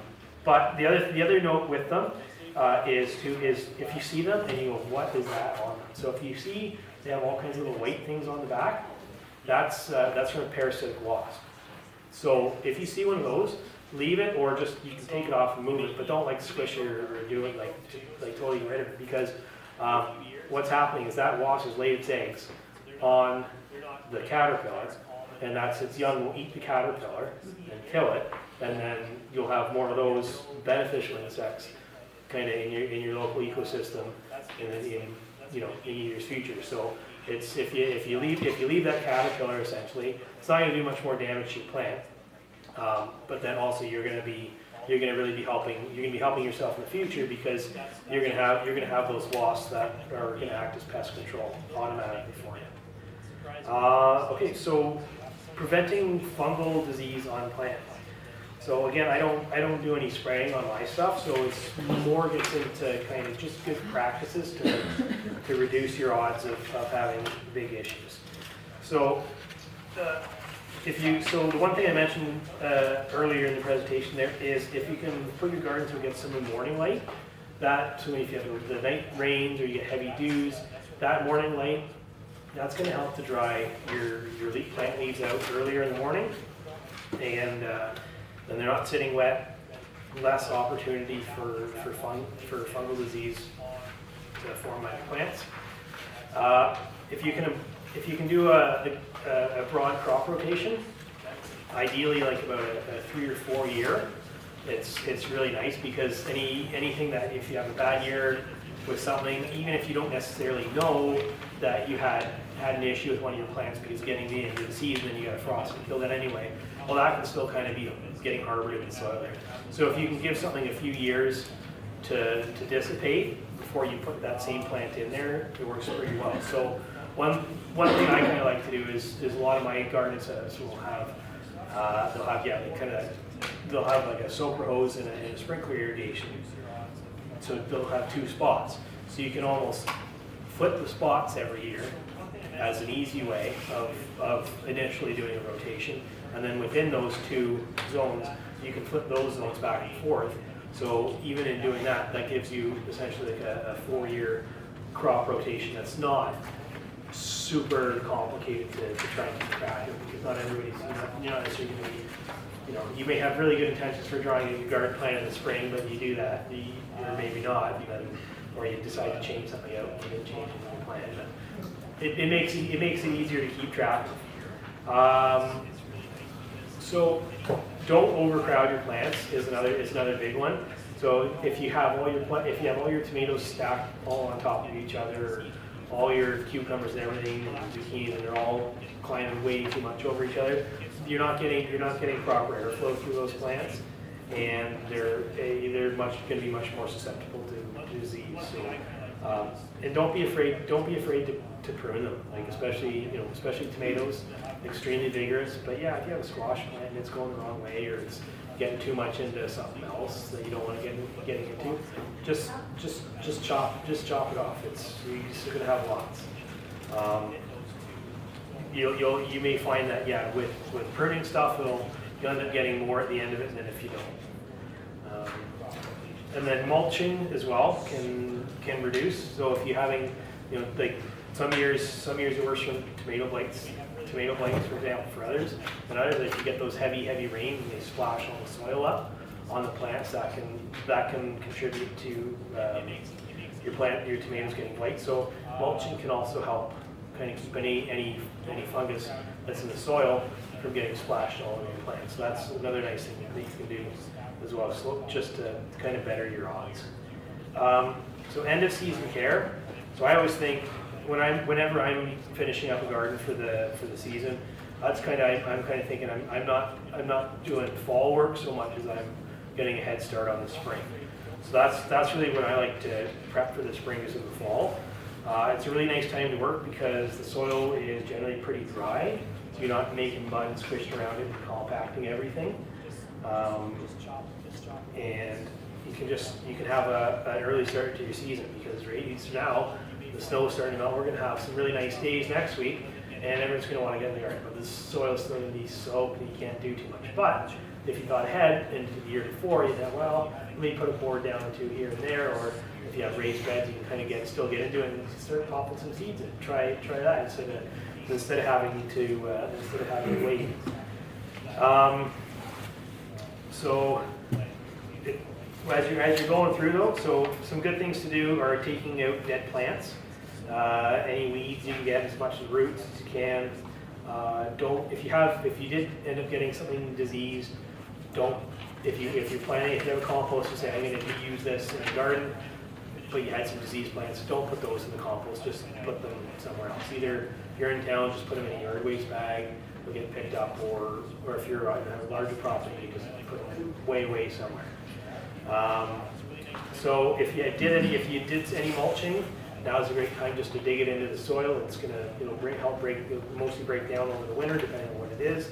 But the other note with them is if you see them and you go, what is that on them? So if you see they have all kinds of little white things on the back, that's from a parasitic wasp. So if you see one of those, leave it, or just you can take it off and move it, but don't like squish it or do it like totally get rid of it, because what's happening is that wasp has laid its eggs on the caterpillar, and that's its young will eat the caterpillar and kill it, and then you'll have more of those beneficial insects kind of in your local ecosystem in years future. So it's if you leave that caterpillar, essentially, it's not going to do much more damage to your plant, but then also you're going to really be helping yourself in the future, because you're going to have those wasps that are going to act as pest control automatically for you. Okay, so preventing fungal disease on plants. So again, I don't do any spraying on my stuff, so it's more gets into kind of just good practices to reduce your odds of having big issues. So the one thing I mentioned earlier in the presentation there is if you can put your garden to get some morning light, so if you have the night rains or you get heavy dews, that morning light, that's going to help to dry your plant leaves out earlier in the morning, and then they're not sitting wet. Less opportunity for fungal disease to form on your plants. If you can do a broad crop rotation, ideally like about a 3 or 4 year, it's really nice, because anything that if you have a bad year with something, even if you don't necessarily know that you had an issue with one of your plants because getting the end of the season and you got a frost and killed it anyway, well, that can still kind of be getting harbored in the soil there. So if you can give something a few years to dissipate before you put that same plant in there, it works pretty well. So one thing I kind of like to do is a lot of my garden setups will have they'll have like a soaker hose and a sprinkler irrigation. So they'll have 2 spots. So you can almost flip the spots every year as an easy way of initially doing a rotation. And then within those 2 zones, you can flip those zones back and forth. So even in doing that, that gives you essentially like a 4-year crop rotation that's not super complicated to try and keep track of, because not everybody's, you're not necessarily going to be, you may have really good intentions for drawing a garden plant in the spring, but you do that, or maybe not, or you decide to change something out and then change the plan. But it makes it easier to keep track of. So don't overcrowd your plants is another big one. So if you have all your tomatoes stacked all on top of each other, or all your cucumbers and everything, and zucchini, and they're all climbing way too much over each other, you're not getting proper airflow through those plants, and they're going to be much more susceptible to disease. So, and don't be afraid to prune them, like especially tomatoes, extremely vigorous. But yeah, if you have a squash plant and it's going the wrong way, or it's getting too much into something else that you don't want to get getting into, just chop it off. You're still going to have lots. You may find that with pruning stuff, you'll end up getting more at the end of it than if you don't. And then mulching as well can reduce. So if you're having, like some years it works from tomato blights, for example, for others. And others, if you get those heavy rains and they splash all the soil up on the plants, that can contribute to your tomatoes getting blight. So mulching can also help kind of keep any fungus that's in the soil from getting splashed all over your plants. So that's another nice thing that you can do as well, so just to kind of better your odds. So end of season care. So I always think whenever I'm finishing up a garden for the season, that's I'm kind of thinking I'm not doing fall work so much as I'm getting a head start on the spring. So that's really when I like to prep for the spring is in the fall. It's a really nice time to work because the soil is generally pretty dry, so you're not making mud and squished around it and compacting everything. And you can have an early start to your season because right now the snow is starting to melt. We're going to have some really nice days next week, and everyone's going to want to get in the garden. But the soil is still going to be soaked, and you can't do too much. But if you thought ahead into the year before, you thought, well, let me put a board down or two here and there, or if you have raised beds, you can kind of still get into it and start popping some seeds in. Try that instead of having to wait. As you're going through though, so some good things to do are taking out dead plants, any weeds you can get, as much of roots as you can. If you did end up getting something diseased, if you have a compost, you say I'm going to use this in the garden, but you had some diseased plants, don't put those in the compost, just put them somewhere else. Either if you're in town, just put them in a yard waste bag, they'll get picked up, or if you're on a larger property, just put them way somewhere. So if you did any mulching, now's a great time just to dig it into the soil. It'll mostly break down over the winter, depending on what it is.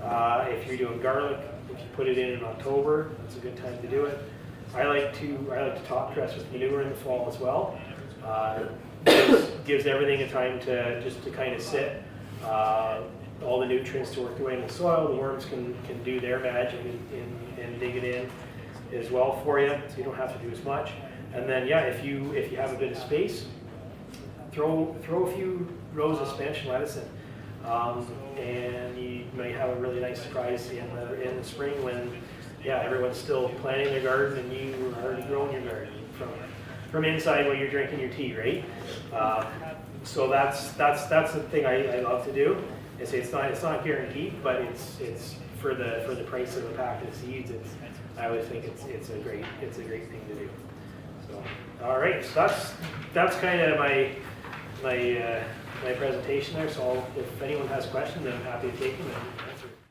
If you're doing garlic, if you put it in October, that's a good time to do it. I like to top dress with manure in the fall as well. Gives everything a time to kind of sit. All the nutrients to work their way in the soil. The worms can do their magic and dig it in as well for you, so you don't have to do as much. And then if you have a bit of space, throw a few rows of Spanish and lettuce in, and you may have a really nice surprise in the spring when everyone's still planting their garden and you are already growing your garden from inside while you're drinking your tea, right? So that's the thing I love to do. It's not guaranteed, but it's for the price of a packet of seeds. I always think it's a great thing to do. So, all right, so that's kind of my presentation there. So if anyone has questions, I'm happy to take them.